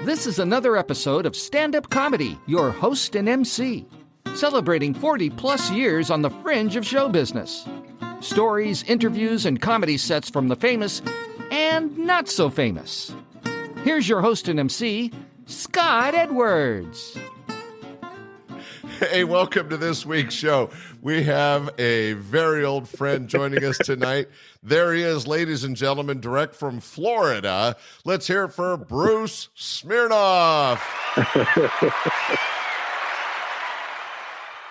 This is another episode of Standup Comedy, your host and MC, celebrating 40-plus years on the fringe of show business. Stories, interviews, and comedy sets from the famous and not so famous. Here's your host and MC, Scott Edwards. Hey, welcome to this week's show. We have a very old friend joining us tonight. There he is, ladies and gentlemen, direct from Florida. Let's hear it for Bruce Smirnoff.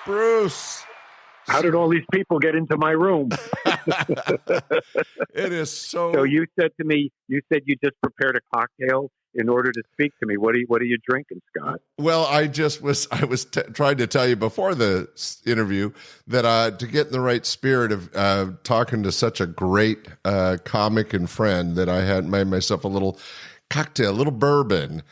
Bruce. How did all these people get into my room? It is so... So you said to me, you just prepared a cocktail in order to speak to me. What are you drinking, Scott? Well, I was trying to tell you before the interview that to get in the right spirit of talking to such a great comic and friend, that I had made myself a little cocktail, a little bourbon.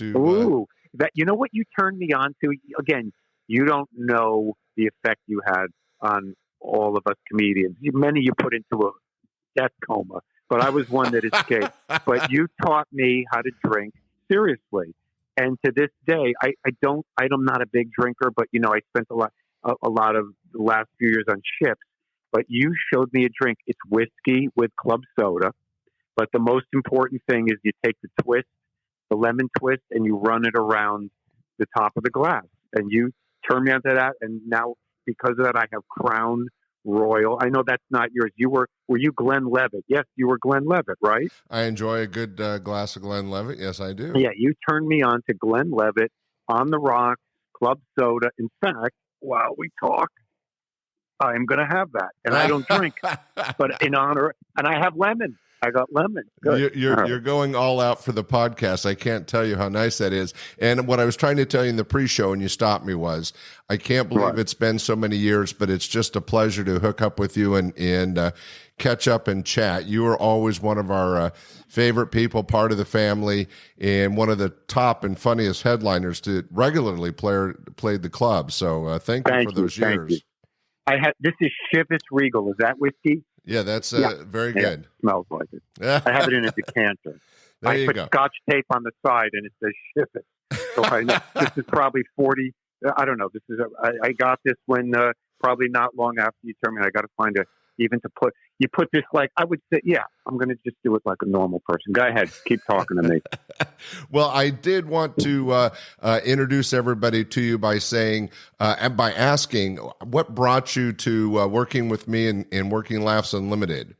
Ooh, that, you know what you turned me on to? Again, you don't know the effect you had on all of us comedians. Many you put into a death coma, but I was one that escaped. But you taught me how to drink seriously, and to this day, I'm not a big drinker, but I spent a lot of the last few years on ships. But you showed me a drink. It's whiskey with club soda, but the most important thing is you take the lemon twist, and you run it around the top of the glass, and you turn me onto that. And now, because of that, I have Crown Royal. I know that's not yours. Were you Glenlivet? Yes, you were Glenlivet, right? I enjoy a good glass of Glenlivet. Yes, I do. Yeah, you turned me on to Glenlivet, On the Rocks, club soda. In fact, while we talk, I'm going to have that. And I don't drink, but in honor, and I have lemon. I got lemon. Good. You're going all out for the podcast. I can't tell you how nice that is. And what I was trying to tell you in the pre-show, and you stopped me, was I can't believe it's been so many years, but it's just a pleasure to hook up with you and catch up and chat. You are always one of our favorite people, part of the family, and one of the top and funniest headliners to regularly played the club. So thank you for those years. This is Chivas Regal. Is that whiskey? Yeah, that's very good. It smells like it. I have it in a decanter. I put Scotch tape on the side, and it says Chivas. So I know this is probably 40. I don't know. I got this when probably not long after you told me. I got to find you put this like, I would say, yeah, I'm going to just do it like a normal person. Go ahead. Keep talking to me. Well, I did want to introduce everybody to you by saying, and by asking, what brought you to working with me in Working Laughs Unlimited?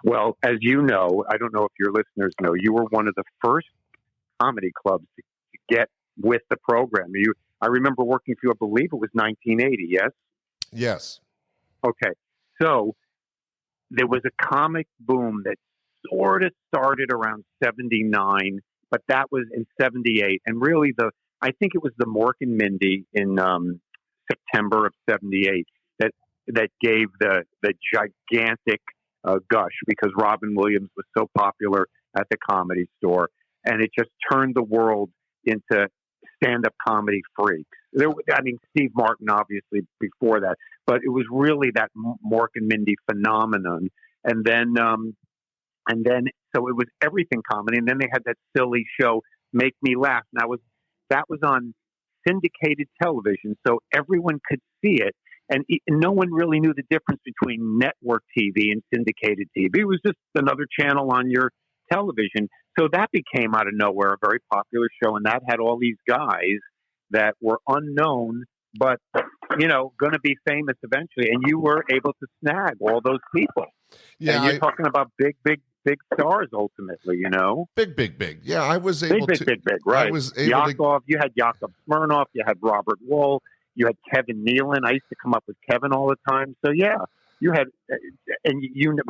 Well, as you know, I don't know if your listeners know, you were one of the first comedy clubs to get with the program. I remember working for you, I believe it was 1980, yes? Yes. Okay. So there was a comic boom that sort of started around 79, but that was in 78. And really I think it was the Mork and Mindy in September of 78 that gave the gigantic gush, because Robin Williams was so popular at the Comedy Store, and it just turned the world into stand-up comedy freaks. Steve Martin, obviously, before that, but it was really that Mork and Mindy phenomenon. And then, so it was everything comedy. And then they had that silly show, Make Me Laugh. Now that was on syndicated television, so everyone could see it. And no one really knew the difference between network TV and syndicated TV. It was just another channel on your television. So that became out of nowhere a very popular show, and that had all these guys that were unknown, but going to be famous eventually. And you were able to snag all those people. Yeah, and you're talking about big stars ultimately. Big. Yeah, I was able to. Big. Right. I was able Yakov. You had Yakov Smirnoff. You had Robert Wool. You had Kevin Nealon. I used to come up with Kevin all the time. So yeah, you had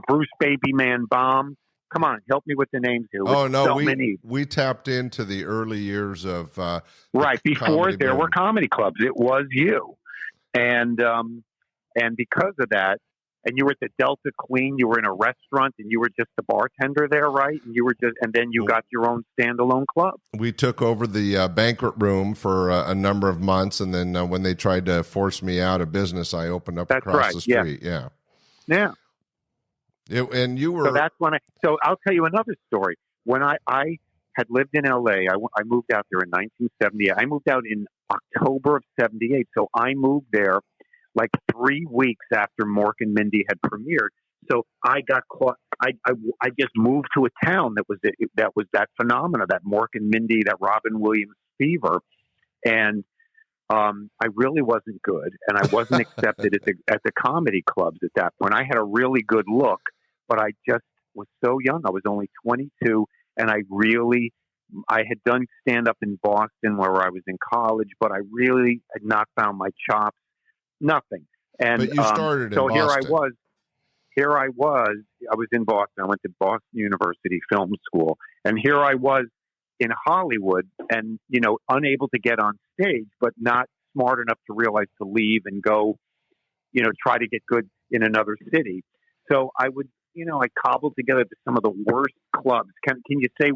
Bruce Baby Man Baum. Come on, help me with the names here. Oh no, we tapped into the early years of right before there were comedy clubs. It was you, and because of that, and you were at the Delta Queen. You were in a restaurant, and you were just the bartender there, right? And then you got your own standalone club. We took over the banquet room for a number of months, and then when they tried to force me out of business, I opened up across the street. Yeah. And you were. So that's when So I'll tell you another story. When I had lived in LA. I moved out there in 1978. I moved out in October of 78. So I moved there like 3 weeks after Mork and Mindy had premiered. So I got caught. I just moved to a town that was that phenomena, that Mork and Mindy, that Robin Williams fever. And I really wasn't good, and I wasn't accepted at the comedy clubs at that point. I had a really good look, but I just was so young. I was only 22, and I had done stand-up in Boston where I was in college, but I really had not found my chops, nothing. And but you started so in here Boston. I was in Boston. I went to Boston University Film School, and here I was in Hollywood and, unable to get on stage, but not smart enough to realize to leave and go, try to get good in another city. So I would, I cobbled together some of the worst clubs. Can you say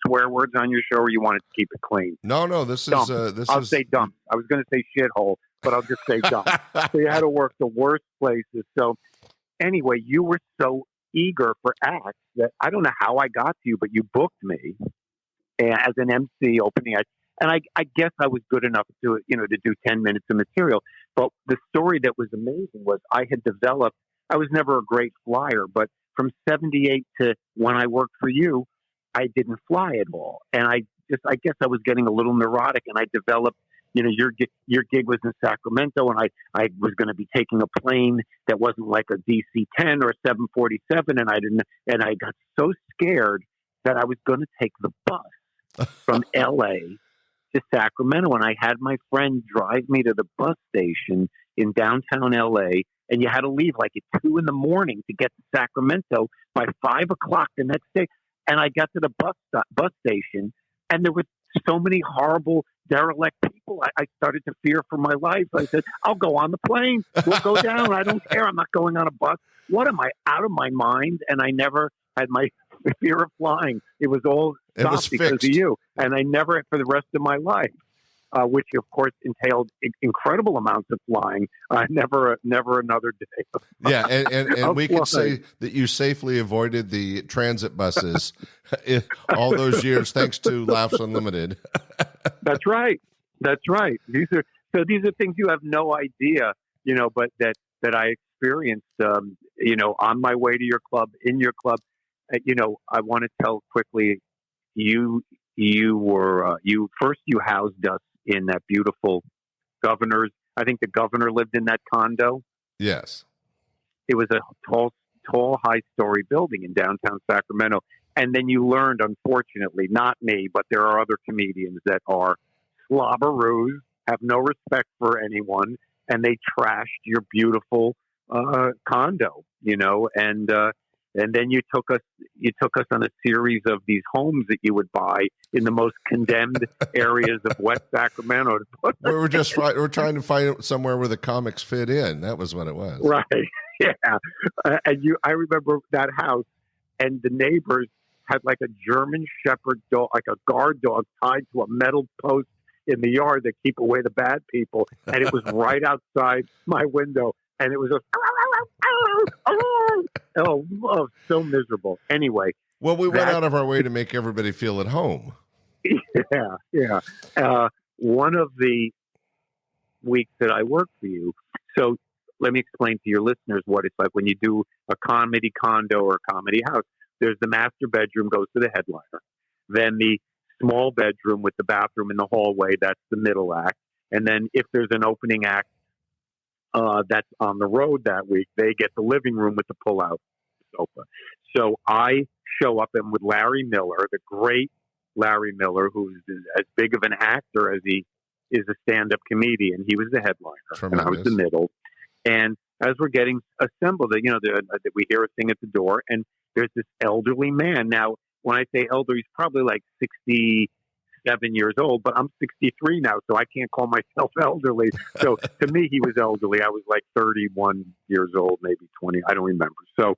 swear words on your show, or you wanted to keep it clean? No, I'll say dumb. I was going to say shithole, but I'll just say dumb. So you had to work the worst places. So anyway, you were so eager for acts that I don't know how I got to you, but you booked me as an MC opening act. And I guess I was good enough to do 10 minutes of material. But the story that was amazing was I was never a great flyer, but from 78 to when I worked for you, I didn't fly at all. And I guess I was getting a little neurotic, and I developed, your gig was in Sacramento, and I was going to be taking a plane that wasn't like a DC-10 or a 747. And I got so scared that I was going to take the bus from LA to Sacramento. And I had my friend drive me to the bus station in downtown LA. And you had to leave like at 2 a.m. to get to Sacramento by 5 o'clock the next day. And I got to the bus station, and there were so many horrible, derelict people. I started to fear for my life. I said, I'll go on the plane. We'll go down. I don't care. I'm not going on a bus. What am I, out of my mind? And I never had my fear of flying. It was all stopped because of you. And I never, for the rest of my life, which of course entailed incredible amounts of flying. Never another day. Yeah, and we can say that you safely avoided the transit buses all those years, thanks to Laughs Unlimited. That's right. These are things you have no idea, but that I experienced, on my way to your club, in your club. I want to tell quickly, you housed us in that beautiful Governor's. I think the governor lived in that condo. Yes. It was a tall, high-story building in downtown Sacramento. And then you learned, unfortunately, not me, but there are other comedians that are slobberoos, have no respect for anyone, and they trashed your beautiful condo, and then you took us on a series of these homes that you would buy in the most condemned areas of West Sacramento. We're trying to find somewhere where the comics fit in. That was what it was. Right. Yeah. I remember that house, and the neighbors had like a German Shepherd dog, like a guard dog tied to a metal post in the yard to keep away the bad people. And it was right outside my window. And it was so miserable. Anyway. Well, we went out of our way to make everybody feel at home. Yeah. One of the weeks that I worked for you, so let me explain to your listeners what it's like when you do a comedy condo or a comedy house. There's the master bedroom, goes to the headliner. Then the small bedroom with the bathroom in the hallway, that's the middle act. And then if there's an opening act that's on the road that week, they get the living room with the pull-out sofa. So I show up and with Larry Miller, the great Larry Miller, who's as big of an actor as he is a stand-up comedian. He was the headliner, Tremendous. And I was the middle. And as we're getting assembled, we hear a thing at the door, and there's this elderly man. Now, when I say elderly, he's probably like 67 years old, but I'm 63 now, so I can't call myself elderly. So to me, he was elderly. I was like 31 years old, maybe 20. I don't remember. So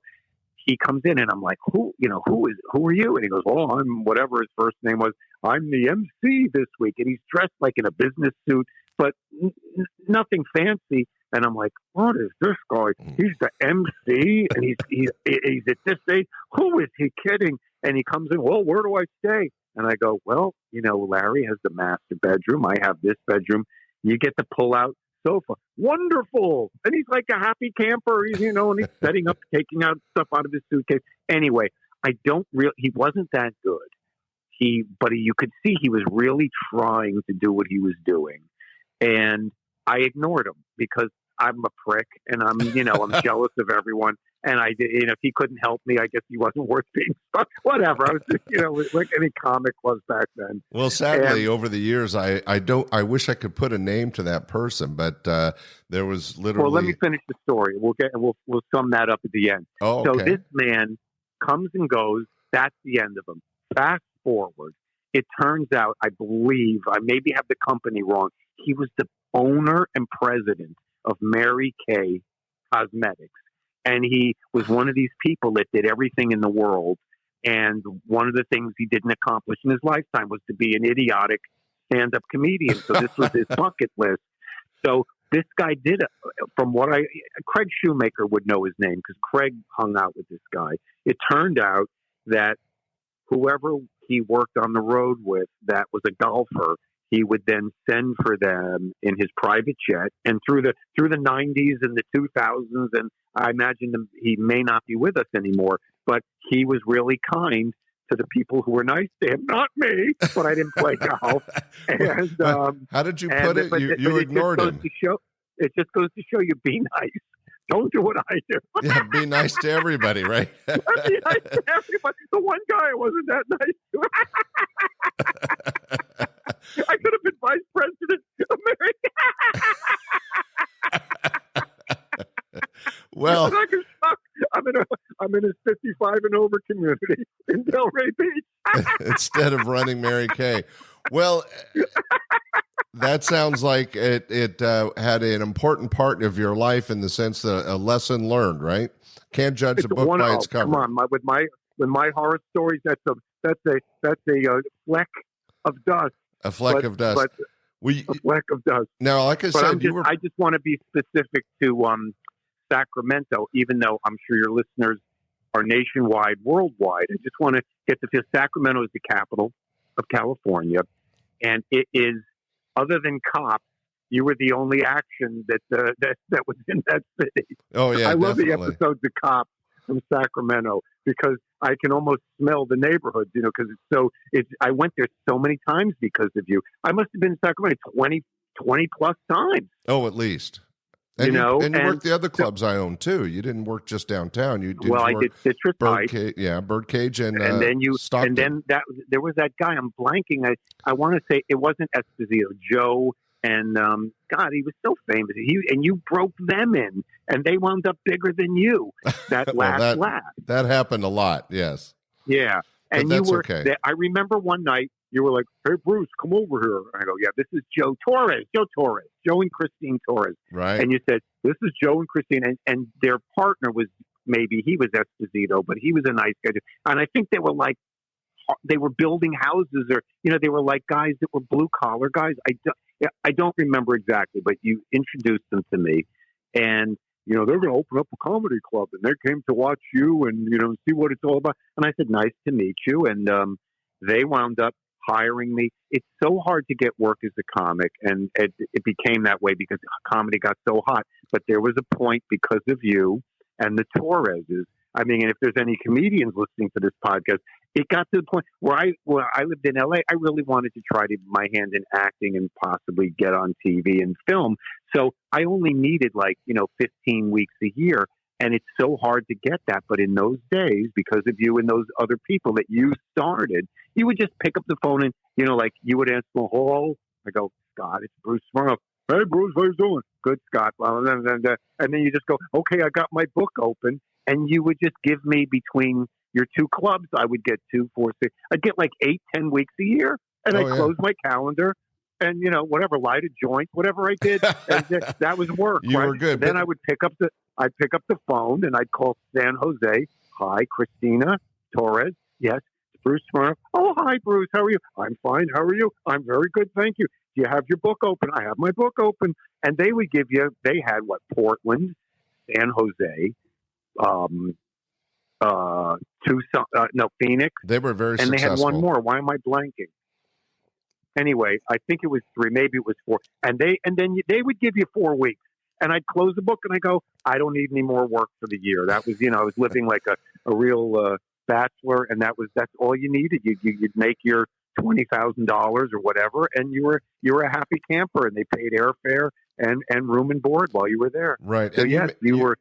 he comes in, and I'm like, who are you? And he goes, well, I'm whatever his first name was. I'm the MC this week. And he's dressed like in a business suit, but nothing fancy. And I'm like, what is this guy? He's the MC, and he's at this age. Who is he kidding? And he comes in, well, where do I stay? And I go, well, Larry has the master bedroom. I have this bedroom. You get the pull-out sofa. Wonderful. And he's like a happy camper. He's, and he's setting up, taking out stuff out of his suitcase. Anyway, he wasn't that good. But you could see he was really trying to do what he was doing. And I ignored him because I'm a prick and I'm jealous of everyone. And I did, if he couldn't help me, I guess he wasn't worth being stuck. Whatever. I was just, like any comic was back then. Well, sadly, over the years, I wish I could put a name to that person, but there was literally. Well, let me finish the story. We'll sum that up at the end. Oh, okay. So this man comes and goes. That's the end of him. Fast forward. It turns out, I believe, I maybe have the company wrong. He was the owner and president of Mary Kay Cosmetics. And he was one of these people that did everything in the world. And one of the things he didn't accomplish in his lifetime was to be an idiotic stand-up comedian. So this was his bucket list. So this guy did it. From what Craig Shoemaker would know his name because Craig hung out with this guy. It turned out that whoever he worked on the road with that was a golfer, he would then send for them in his private jet. And through the 90s and the 2000s, and I imagine he may not be with us anymore, but he was really kind to the people who were nice to him. Not me, but I didn't play golf. And how did you put it? You ignored him. It just goes to show you, be nice. Don't do what I do. Yeah, be nice to everybody, right? Be nice to everybody. The one guy I wasn't that nice to. I could have been vice president of America. Well, I'm in a 55 and over community in Delray Beach. Instead of running Mary Kay. Well, that sounds like it had an important part of your life in the sense that a lesson learned, right? Can't judge a book by its cover. Come on, with my horror stories, that's a fleck of dust. A fleck of dust. A fleck of dust. Now, like I said, I just want to be specific to Sacramento, even though I'm sure your listeners are nationwide, worldwide. I just want to get to feel Sacramento is the capital of California, and it is. Other than Cops, you were the only action that was in that city. Oh yeah, I love definitely. the episodes of Cops from Sacramento because I can almost smell the neighborhoods. Because I went there so many times because of you. I must have been in Sacramento 20 plus times. Oh, at least. And you worked the other clubs I owned too. You didn't work just downtown. You did. Well, I did Citrus Heights. Birdcage, and then Stockton. And then there was that guy. I'm blanking. I want to say it wasn't Esposito, Joe, and God, he was so famous. And you broke them in, and they wound up bigger than you. That last laugh. That happened a lot. Yes. Yeah, and you were. Okay. I remember one night. You were like, "Hey, Bruce, come over here." I go, "Yeah, this is Joe and Christine Torres." Right. And you said, "This is Joe and Christine," and their partner was he was Esposito, but he was a nice guy. And I think they were building houses, or they were like guys that were blue collar guys. I don't remember exactly, but you introduced them to me, and they're going to open up a comedy club, and they came to watch you and see what it's all about. And I said, "Nice to meet you," and they wound up hiring me. It's so hard to get work as a comic, and it became that way because comedy got so hot. But there was a point because of you and the Torreses. I mean, if there's any comedians listening to this podcast, it got to the point where I lived in LA. I really wanted to try to my hand in acting and possibly get on TV and film. So I only needed 15 weeks a year. And it's so hard to get that. But in those days, because of you and those other people that you started, you would just pick up the phone and, you would answer the whole. I go, "Scott, it's Bruce Smirnoff." "Hey, Bruce, how you doing?" "Good, Scott." And then you just go, "Okay, I got my book open." And you would just give me between your two clubs, I would get 2, 4, 6. I'd get 8, 10 weeks a year. And I'd close my calendar. And, whatever, light a joint, whatever I did, and that was work. You were good. Then I'd pick up the phone and I'd call San Jose. "Hi, Christina Torres." "Yes, it's Bruce Smirnoff." "Oh, hi, Bruce. How are you?" "I'm fine. How are you?" "I'm very good. Thank you." "Do you have your book open?" "I have my book open." And they would give you, they had Portland, San Jose, Tucson, no, Phoenix. They were very and successful. They had one more. Why am I blanking? Anyway, I think it was 3, maybe it was 4. And then they would give you 4 weeks. And I'd close the book and I go, I don't need any more work for the year. That was, I was living like a real bachelor, and that's all you needed. You'd make your $20,000 or whatever, and you were a happy camper, and they paid airfare and room and board while you were there. Right. So yes, you were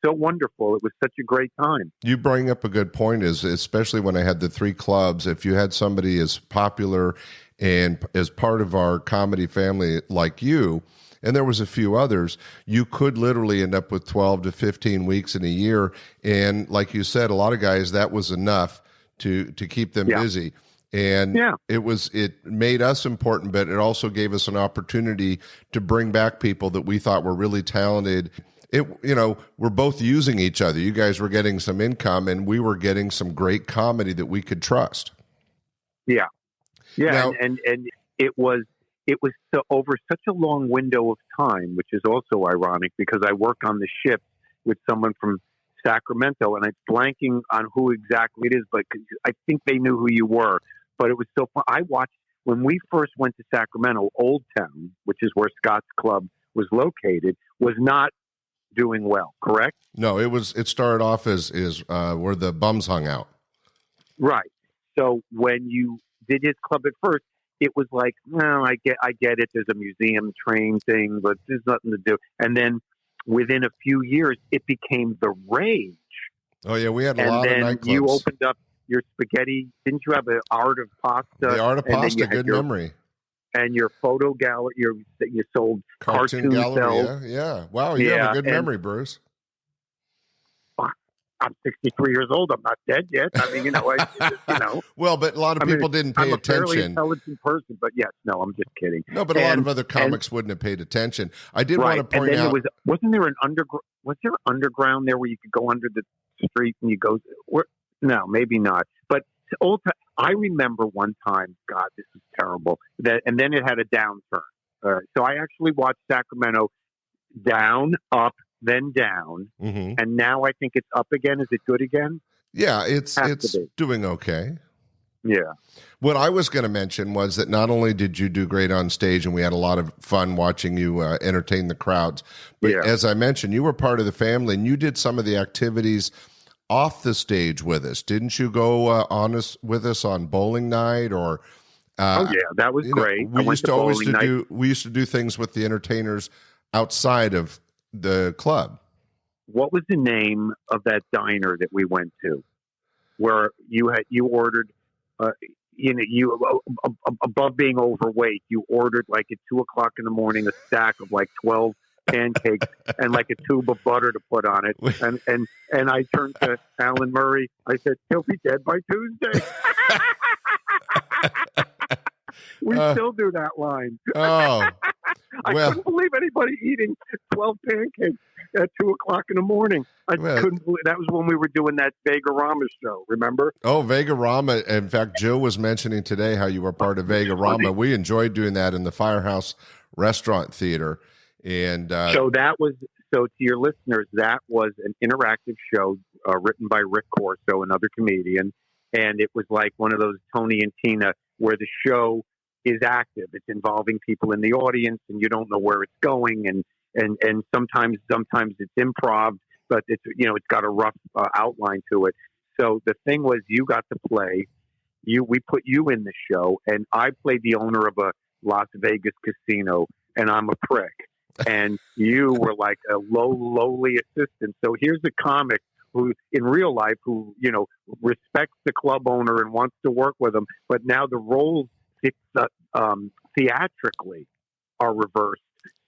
so wonderful. It was such a great time. You bring up a good point, is especially when I had the 3 clubs, if you had somebody as popular and as part of our comedy family like you, and there was a few others, you could literally end up with 12 to 15 weeks in a year. And like you said, a lot of guys, that was enough to keep them busy. And it made us important, but it also gave us an opportunity to bring back people that we thought were really talented. We're both using each other. You guys were getting some income, and we were getting some great comedy that we could trust. Yeah. Yeah. Now, and it was so over such a long window of time, which is also ironic because I worked on the ship with someone from Sacramento, and I'm blanking on who exactly it is, but I think they knew who you were. But it was so fun. I watched when we first went to Sacramento. Old Town, which is where Scott's Club was located, was not doing well. Correct? No, it started off as where the bums hung out. Right. So when you did his club at first, it was like, well, I get it. There's a museum train thing, but there's nothing to do. And then within a few years, it became the rage. Oh yeah, we had a lot of nightclubs. And then you opened up your spaghetti. Didn't you have an Art of Pasta? The Art of Pasta, good memory. And your photo gallery, you sold cartoon gallery. cells. Yeah. Wow, you have a good memory, Bruce. I'm 63 years old. I'm not dead yet. I mean, Well, but a lot of people didn't pay attention. I'm a fairly intelligent person, but yes, no, I'm just kidding. No, but a lot of other comics wouldn't have paid attention. I did want to point out. Wasn't there an underground? Was there underground there where you could go under the street and you go? No, maybe not. But I remember one time. God, this is terrible. And then it had a downturn. So I actually watched Sacramento down, up, then down, and now I think it's up again. Is it good again? Yeah, it's doing okay. Yeah. What I was going to mention was that not only did you do great on stage, and we had a lot of fun watching you entertain the crowds, but as I mentioned, you were part of the family, and you did some of the activities off the stage with us. Didn't you go with us on bowling night or? That was great. We used to do things with the entertainers outside of the club. What was the name of that diner that we went to, where you ordered? Above being overweight, you ordered like at 2:00 in the morning a stack of like 12 pancakes and like a tube of butter to put on it. And I turned to Alan Murray. I said, "He'll be dead by Tuesday." We still do that line. Oh, I couldn't believe anybody eating 12 pancakes at 2:00 in the morning. I couldn't believe that was when we were doing that Vega-Rama show. Remember? Oh, Vega-Rama. In fact, Joe was mentioning today how you were part of Vega-Rama. We enjoyed doing that in the Firehouse Restaurant Theater. And so to your listeners, that was an interactive show written by Rick Corso, another comedian. And it was like one of those Tony and Tina where the show is active. It's involving people in the audience, and you don't know where it's going. And sometimes it's improv, but it's got a rough outline to it. So the thing was, you got to play. We put you in the show, and I played the owner of a Las Vegas casino, and I'm a prick. And you were like a lowly assistant. So here's a comic who, in real life, who respects the club owner and wants to work with him, but now the roles theatrically are reversed.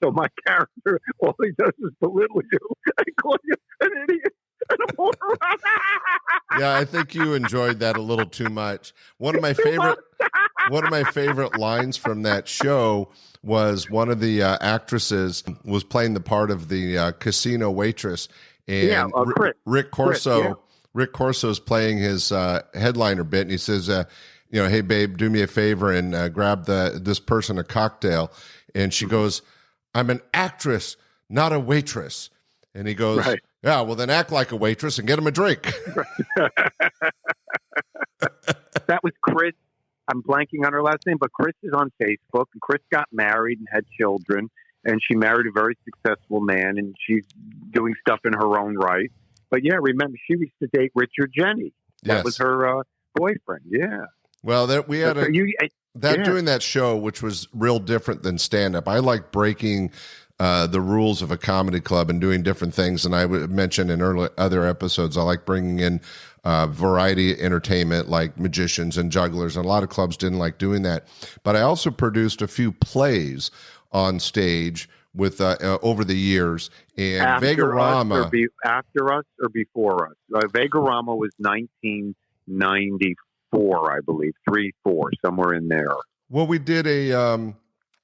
So my character, all he does is belittle you and call you an idiot and a moron. Yeah, I think you enjoyed that a little too much. One of my favorite lines from that show was one of the actresses was playing the part of the casino waitress, and Rick Corso. Rick Corso's playing his headliner bit, and he says, "Hey babe, do me a favor and grab this person a cocktail." And she goes, "I'm an actress, not a waitress." And he goes, Yeah, well, then act like a waitress and get him a drink. That was Chris. I'm blanking on her last name, but Chris is on Facebook. And Chris got married and had children, and she married a very successful man, and she's doing stuff in her own right. But yeah, remember, she used to date Richard Jenny. That was her boyfriend. Yeah. Well, we had doing that show, which was real different than stand-up. I like breaking the rules of a comedy club and doing different things. And I would mention in other episodes, I like bringing in variety entertainment like magicians and jugglers. And a lot of clubs didn't like doing that. But I also produced a few plays on stage with over the years. And Vegarama. After us or before us? Vegarama was 1994, I believe. 3-4, somewhere in there. Well, we did a...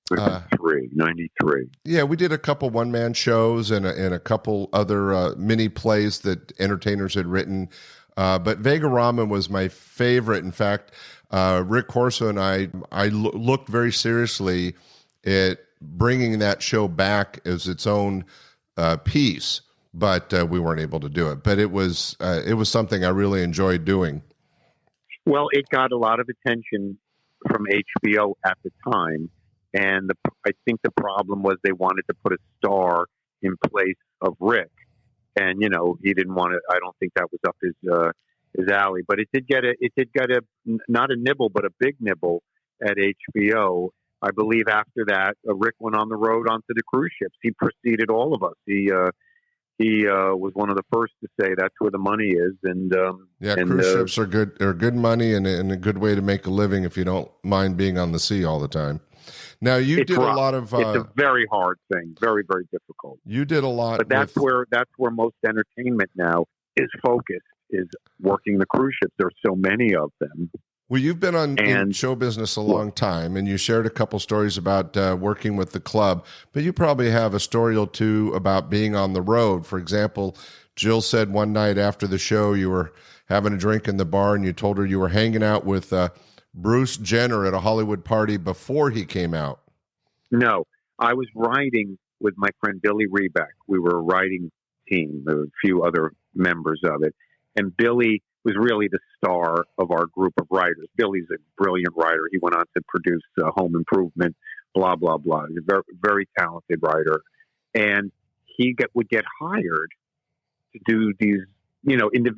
93. Yeah, we did a couple one-man shows and a couple other mini plays that entertainers had written. But Vegarama was my favorite. In fact, Rick Corso and I looked very seriously at bringing that show back as its own piece, but we weren't able to do it. But it was something I really enjoyed doing. Well, it got a lot of attention from HBO at the time. And I think the problem was they wanted to put a star in place of Rick. And, you know, he didn't want to, I don't think that was up his alley, but it did get not a nibble, but a big nibble at HBO. I believe after that, Rick went on the road onto the cruise ships. He preceded all of us. He was one of the first to say that's where the money is. And cruise ships are good money and a good way to make a living if you don't mind being on the sea all the time. Now you did rough. A lot of. It's a very hard thing, very very difficult. You did a lot, but that's where most entertainment now is focused, is working the cruise ships. There's so many of them. Well, you've been in show business a long time, and you shared a couple stories about working with the club. But you probably have a story or two about being on the road. For example, Jill said one night after the show you were having a drink in the bar, and you told her you were hanging out with Bruce Jenner at a Hollywood party before he came out. No, I was riding with my friend Billy Reback. We were a riding team, there were a few other members of it. And Billy was really the star of our group of writers. Billy's a brilliant writer. He went on to produce Home Improvement, blah, blah, blah. He's a very, very talented writer. And he would get hired to do these,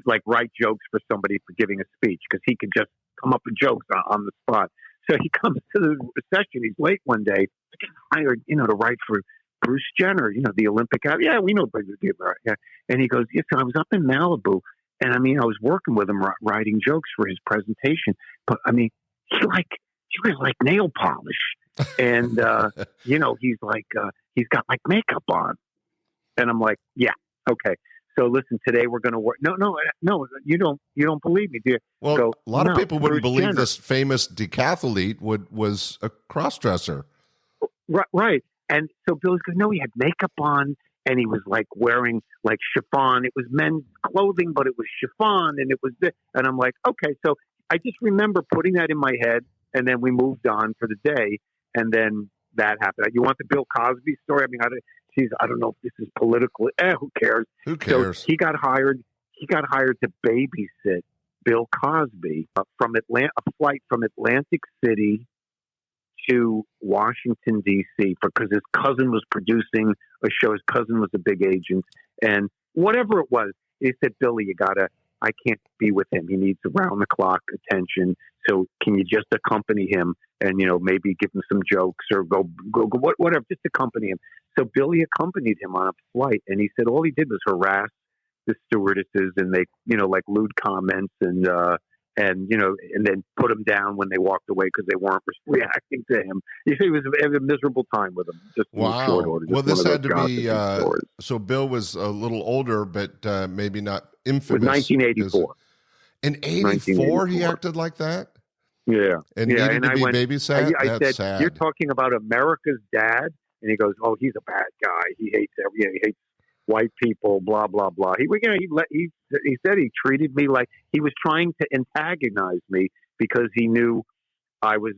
like write jokes for somebody for giving a speech, because he could just come up with jokes on the spot. So he comes to the session. He's late one day. He gets hired, to write for Bruce Jenner, the Olympic. Yeah, we know Bruce Jenner. Yeah. And he goes, yes, I was up in Malibu, and I was working with him writing jokes for his presentation. But he was like nail polish, and he's like he's got like makeup on, and I'm like, yeah, okay. So listen, today we're going to work. No, you don't believe me, do you? Well, so, a lot of people wouldn't Bruce believe Jenner. This famous decathlete was a cross-dresser. Right. And so Bill goes, no, he had makeup on, and he was like wearing like chiffon. It was men's clothing, but it was chiffon, and it was this. And I'm like, okay. So I just remember putting that in my head, and then we moved on for the day, and then that happened. You want the Bill Cosby story? I don't know if this is political. Who cares? Who cares? So he got hired to babysit Bill Cosby from Atlanta, a flight from Atlantic City to Washington, D.C. because his cousin was producing a show. His cousin was a big agent, and whatever it was, he said, Billy, I can't be with him. He needs around the clock attention. So can you just accompany him and, maybe give him some jokes or go whatever, just accompany him. So Billy accompanied him on a flight, and he said all he did was harass the stewardesses and make, like lewd comments and then put them down when they walked away because they weren't reacting to him. He was having a miserable time with them. Just wow. In short order. Well, this had to be, so Bill was a little older, but maybe not infamous. It was 1984. In 84, he acted like that? Yeah. And needed to be babysat? I said, sad. You're talking about America's dad? And he goes, oh, he's a bad guy. He hates he hates white people, blah, blah, blah. He said he treated me like he was trying to antagonize me because he knew I was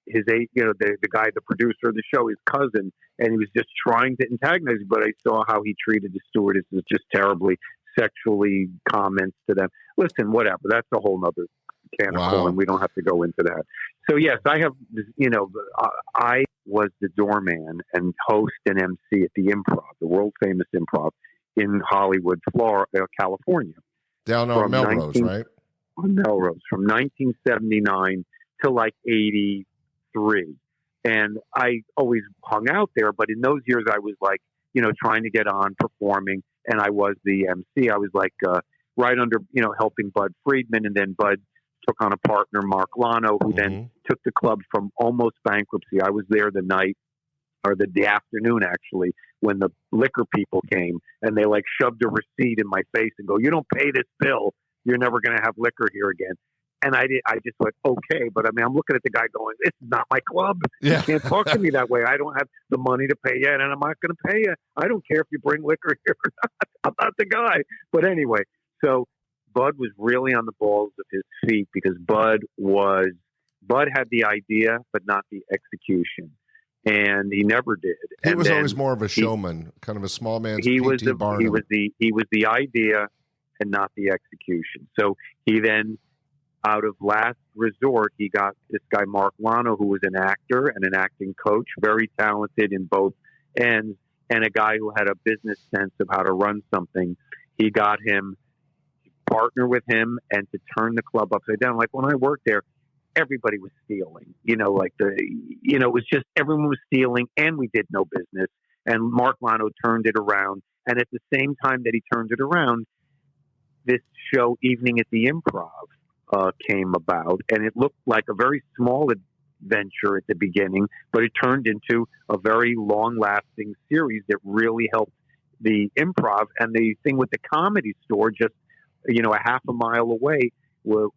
the guy, the producer of the show, his cousin, and he was just trying to antagonize me, but I saw how he treated the stewardesses just terribly, sexually, comments to them. Listen, whatever. That's a whole nother can of corn. We don't have to go into that. So yes, I have, I was the doorman and host and MC at the Improv, the world famous Improv in Hollywood, California. Down on Melrose, right? On Melrose, from 1979 to like 83. And I always hung out there, but in those years I was like, trying to get on performing, and I was the MC. I was like right under, helping Bud Friedman, and then Bud took on a partner, Mark Lano, who then took the club from almost bankruptcy. I was there the night, or the afternoon actually, when the liquor people came, and they like shoved a receipt in my face and go, "You don't pay this bill, you're never going to have liquor here again." And I just went, okay. But I mean, I'm looking at the guy going, "This is not my club. Yeah. You can't talk to me that way. I don't have the money to pay you, and I'm not going to pay you. I don't care if you bring liquor here or not. I'm not the guy." But anyway, so Bud was really on the balls of his feet, because Bud had the idea, but not the execution. And he never did. He was always more of a showman, kind of a small man's P.T. Barnum. He was the idea and not the execution. So he then, out of last resort, he got this guy, Mark Lano, who was an actor and an acting coach, very talented in both ends, and a guy who had a business sense of how to run something. He got him to partner with him and to turn the club upside down. Like when I worked there, everybody was stealing, it was just everyone was stealing, and we did no business. And Mark Lano turned it around. And at the same time that he turned it around, this show, Evening at the Improv, came about, and it looked like a very small adventure at the beginning, but it turned into a very long-lasting series that really helped the Improv. And the thing with the Comedy Store, just a half a mile away,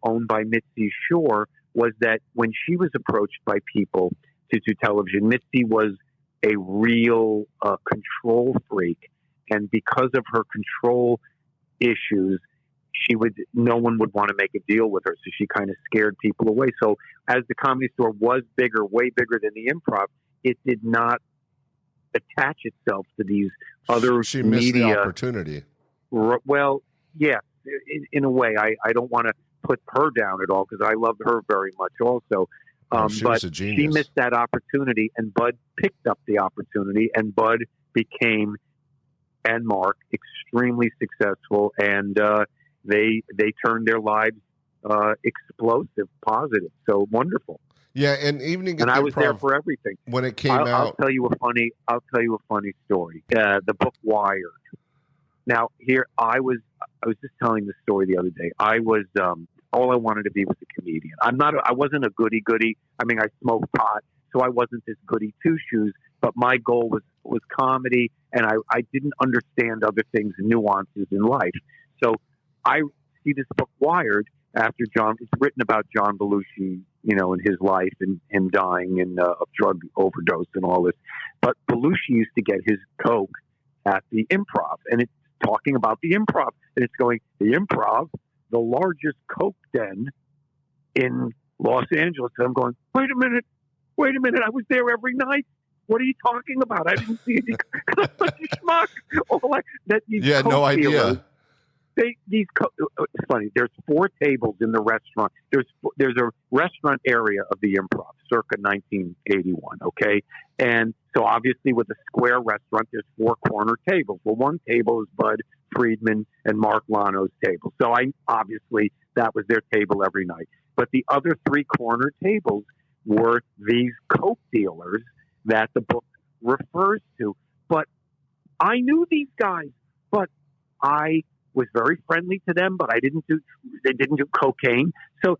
owned by Mitzi Shore, was that when she was approached by people to do television, Mitzi was a real control freak, and because of her control issues, no one would want to make a deal with her, so she kind of scared people away. So as the Comedy Store was bigger, way bigger than the Improv, it did not attach itself to these other She missed media. the opportunity. Well, yeah, in a way. I don't want to put her down at all, because I loved her very much also. She but was a genius. She missed that opportunity, and Bud picked up the opportunity, and Bud became, and Mark, extremely successful, and they turned their lives explosive, positive, so wonderful. Yeah, and Evening at and the I was Improv, there for everything. When it came I'll out, tell you a funny story. The book Wired. Now here I was just telling the story the other day. I was all I wanted to be was a comedian. I wasn't a goody. I mean, I smoked pot, so I wasn't this goody two shoes. But my goal was comedy, and I didn't understand other things and nuances in life. So I see this book Wired after it's written about John Belushi, and his life and him dying of drug overdose and all this. But Belushi used to get his coke at the Improv, and it's talking about the Improv, and it's going, the Improv, the largest coke den in Los Angeles. And I'm going, wait a minute, I was there every night. What are you talking about? I didn't see any. I'm such a schmuck. No idea. It's funny. There's 4 tables in the restaurant. There's a restaurant area of the Improv, circa 1981. Okay, and so obviously with a square restaurant, there's 4 corner tables. Well, one table is Bud Friedman and Mark Lano's table. So obviously that was their table every night. But the other 3 corner tables were these coke dealers that the book refers to. But I knew these guys, but I was very friendly to them, but they didn't do cocaine. So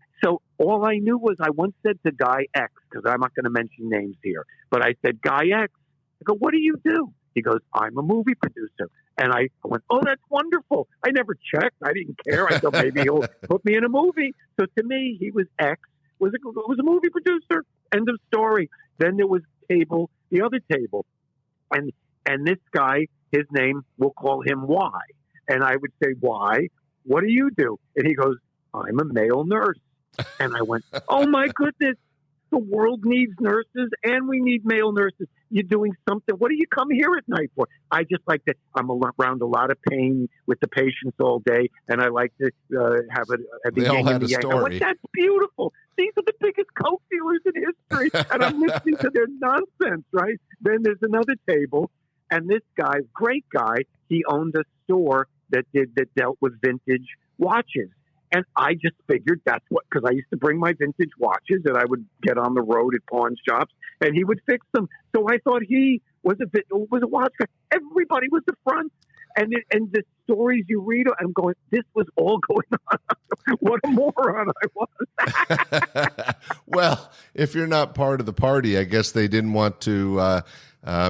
all I knew was I once said to Guy X, because I'm not going to mention names here, but I said, Guy X, I go, what do you do? He goes, I'm a movie producer. And I went, oh, that's wonderful. I never checked. I didn't care. I thought maybe he'll put me in a movie. So to me, he was X, was a movie producer. End of story. Then there was the other table. And this guy, his name, we'll call him Y. And I would say, why? What do you do? And he goes, I'm a male nurse. And I went, oh, my goodness. The world needs nurses, and we need male nurses. You're doing something. What do you come here at night for? I just like that. I'm around a lot of pain with the patients all day, and I like to have a They all had a story. That's beautiful. These are the biggest coke dealers in history, and I'm listening to their nonsense, right? Then there's another table, and this guy, great guy, he owned a store that dealt with vintage watches. And I just figured that's what, because I used to bring my vintage watches and I would get on the road at pawn shops and he would fix them. So I thought he was a watch guy. Everybody was the front. And the stories you read, I'm going, this was all going on. What a moron I was. Well, if you're not part of the party, I guess they didn't want to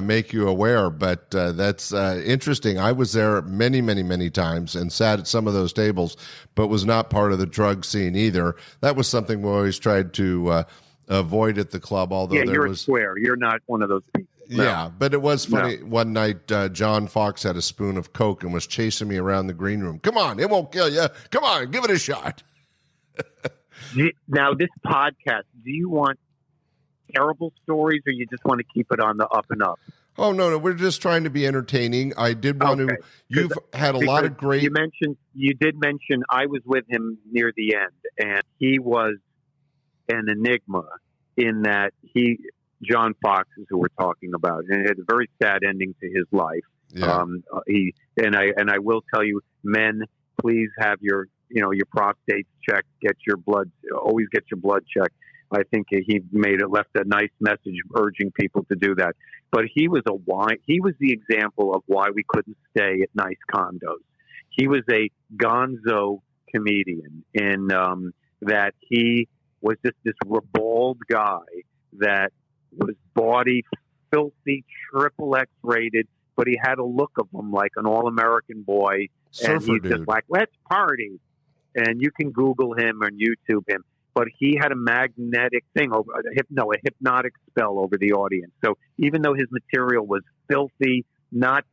make you aware, but that's interesting. I was there many, many, many times and sat at some of those tables, but was not part of the drug scene either. That was something we always tried to avoid at the club, although you're a square. You're not one of those people. No. Yeah, but it was funny. No. One night, John Fox had a spoon of Coke and was chasing me around the green room. Come on, it won't kill you. Come on, give it a shot. Now, this podcast, do you want terrible stories or you just want to keep it on the up and up? Oh, no, we're just trying to be entertaining. I did want to, you've had a lot of great. You did mention I was with him near the end, and he was an enigma in that John Fox is who we're talking about, and it had a very sad ending to his life. Yeah. I will tell you, men, please have your prostate checked, always get your blood checked. I think he left a nice message urging people to do that. But he was the example of why we couldn't stay at nice condos. He was a gonzo comedian in that he was just this ribald guy that was bawdy, filthy, triple X rated, but he had a look of him like an all-American boy. Surfer and he's dude. Just like, let's party. And you can Google him or YouTube him. But he had a magnetic thing, a hypnotic spell over the audience. So even though his material was filthy, not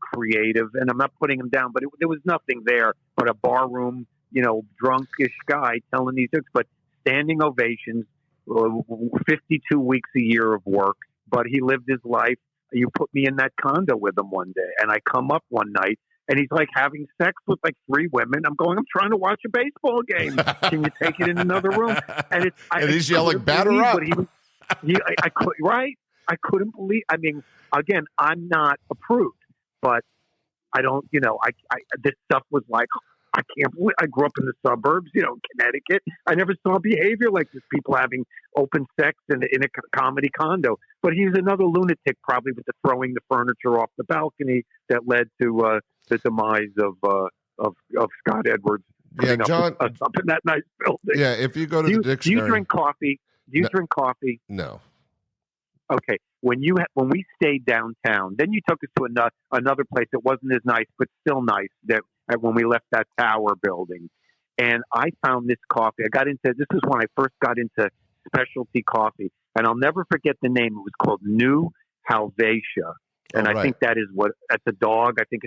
creative, and I'm not putting him down, but there was nothing there but a barroom, drunkish guy telling these jokes, but standing ovations, 52 weeks a year of work. But he lived his life. You put me in that condo with him one day, and I come up one night, and he's like having sex with like 3 women. I'm trying to watch a baseball game. Can you take it in another room? And he's yelling, batter up. I couldn't believe, again, I'm not approved, but I don't, this stuff was like, I can't believe I grew up in the suburbs, Connecticut. I never saw behavior like this, people having open sex in a comedy condo. But he's another lunatic, probably with the throwing the furniture off the balcony that led to the demise of Scott Edwards. Yeah, John, up in that nice building. Yeah, if you go to the dictionary. Do you drink coffee? Drink coffee? No. Okay. When we stayed downtown, then you took us to another place that wasn't as nice, but still nice. When we left that tower building, and I found this coffee. This is when I first got into specialty coffee, and I'll never forget the name. It was called New Helvetia, and I think that's a dog. I think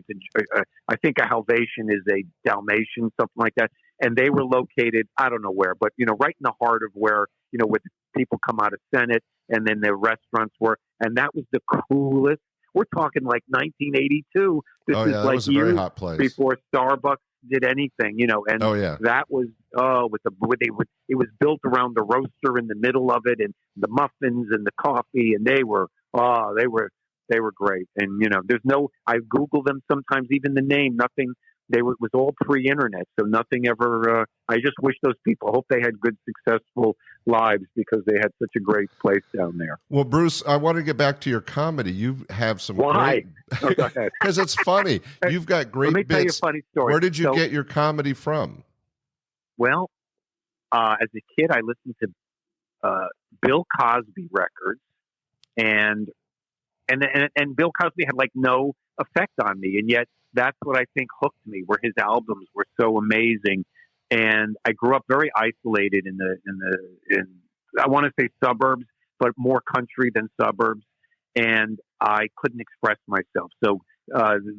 I think a Helvetian is a Dalmatian, something like that. And they were located, I don't know where, but right in the heart of where where people come out of Senate, and then their restaurants were, and that was the coolest. We're talking like 1982. This is like was a very hot place before Starbucks did anything, and that was it was built around the roaster in the middle of it, and the muffins and the coffee, and they were great. And I Google them sometimes, even the name, nothing. It was all pre-internet, so nothing ever. I just wish those people. I hope they had good, successful lives because they had such a great place down there. Well, Bruce, I want to get back to your comedy. You have some. Why? Go ahead. Because it's funny. You've got great Let me bits. tell you a funny story. Where did you get your comedy from? Well, as a kid, I listened to Bill Cosby records, and Bill Cosby had like no effect on me, and yet that's what I think hooked me. Where his albums were so amazing, and I grew up very isolated in I want to say suburbs, but more country than suburbs, and I couldn't express myself. So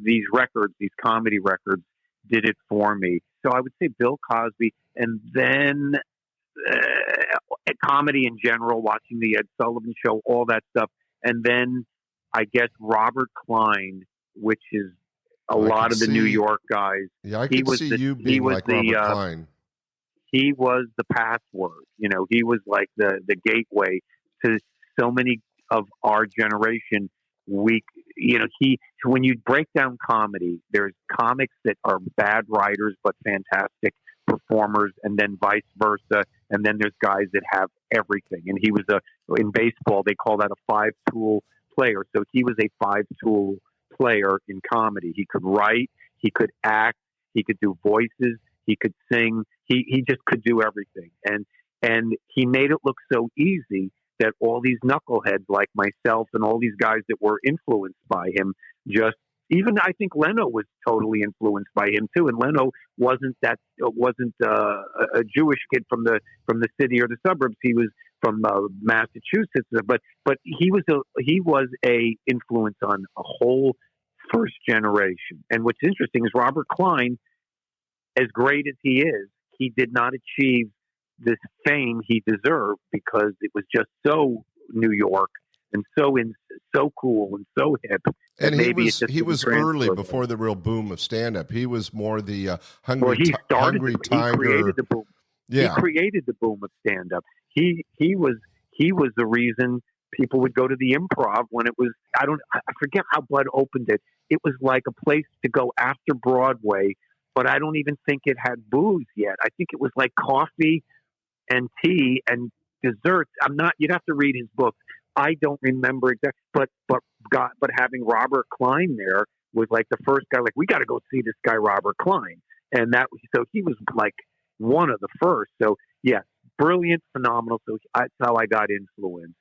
these comedy records, did it for me. So I would say Bill Cosby, and then comedy in general, watching the Ed Sullivan Show, all that stuff. And then I guess Robert Klein, which is a lot of the New York guys. Yeah, I could see you being like Robert Klein. He was the password. He was like the gateway to so many of our generation. When you break down comedy, there's comics that are bad writers but fantastic performers, and then vice versa. And then there's guys that have everything. And he was in baseball, they call that a 5-tool player. So he was a 5-tool player in comedy. He could write, he could act, he could do voices, he could sing. He just could do everything. And he made it look so easy that all these knuckleheads like myself and all these guys that were influenced by him, even I think Leno was totally influenced by him too. And Leno wasn't a Jewish kid from the city or the suburbs. He was from Massachusetts, but he was a influence on a whole first generation. And what's interesting is Robert Klein, as great as he is, he did not achieve this fame he deserved because it was just so New York and so cool and so hip. And he was early before the real boom of stand-up. He was more the hungry tiger. He created the boom. Yeah. He created the boom of stand-up. He was the reason people would go to the Improv when it was. I forget how Bud opened it. It was like a place to go after Broadway, but I don't even think it had booze yet. I think it was like coffee and tea and desserts. You'd have to read his book. I don't remember exactly, but having Robert Klein there was like the first guy. Like, we got to go see this guy Robert Klein, and so he was like one of the first. So yeah, brilliant, phenomenal. So that's how I got influenced.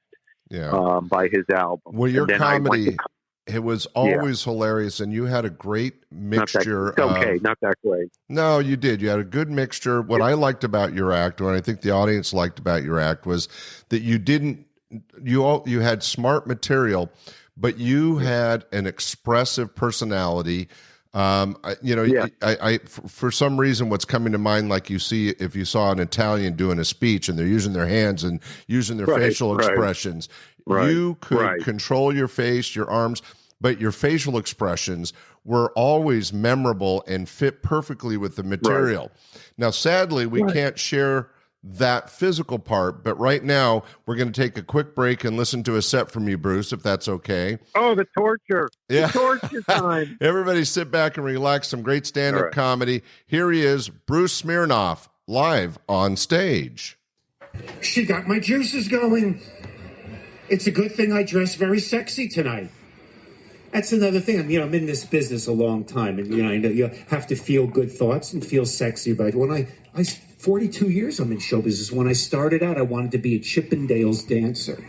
Yeah. By his album. Well, your comedy, it was always hilarious, and you had a great mixture. Not that great. No, you did. You had a good mixture. What I liked about your act, what I think the audience liked about your act, was that you had smart material, but you had an expressive personality. For some reason, what's coming to mind, like if you saw an Italian doing a speech and they're using their hands and using their facial expressions, you could control your face, your arms, but your facial expressions were always memorable and fit perfectly with the material. Now, sadly, we can't share that physical part, but right now we're going to take a quick break and listen to a set from you, Bruce, if that's okay. Oh, the torture. Yeah. The torture time. Everybody sit back and relax. Some great stand-up comedy. Here he is, Bruce Smirnoff, live on stage. She got my juices going. It's a good thing I dress very sexy tonight. That's another thing. I'm in this business a long time, and I know you have to feel good thoughts and feel sexy. But when I 42 years I'm in show business. When I started out, I wanted to be a Chippendales dancer.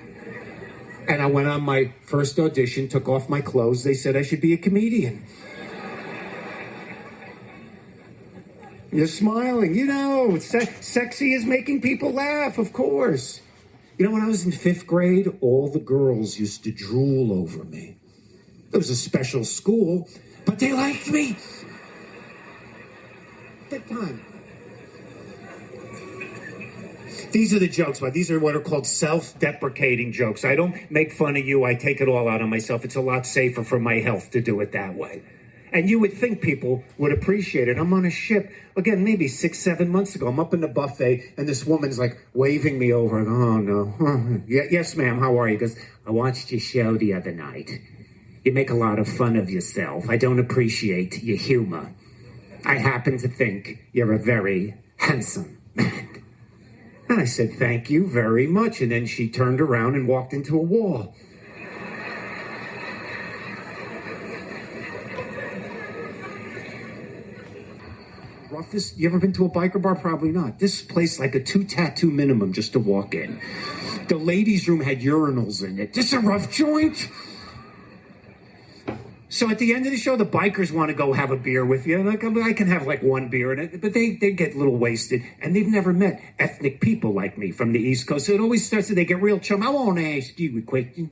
And I went on my first audition, took off my clothes. They said I should be a comedian. You're smiling. Sexy is making people laugh, of course. When I was in 5th grade, all the girls used to drool over me. It was a special school, but they liked me. That time. These are the jokes, but these are what are called self-deprecating jokes. I don't make fun of you. I take it all out on myself. It's a lot safer for my health to do it that way. And you would think people would appreciate it. I'm on a ship, again, maybe 6-7 months ago. I'm up in the buffet, and this woman's like waving me over. I go, oh, no. Yes, ma'am, how are you? Because I watched your show the other night. You make a lot of fun of yourself. I don't appreciate your humor. I happen to think you're a very handsome man. And I said, thank you very much. And then she turned around and walked into a wall. Roughest, you ever been to a biker bar? Probably not. This place like a 2-tattoo minimum just to walk in. The ladies' room had urinals in it. This is a rough joint. So at the end of the show, the bikers want to go have a beer with you. And I can have like one beer in it, but they get a little wasted. And they've never met ethnic people like me from the East Coast. So it always starts that they get real chum. I want to ask you a question.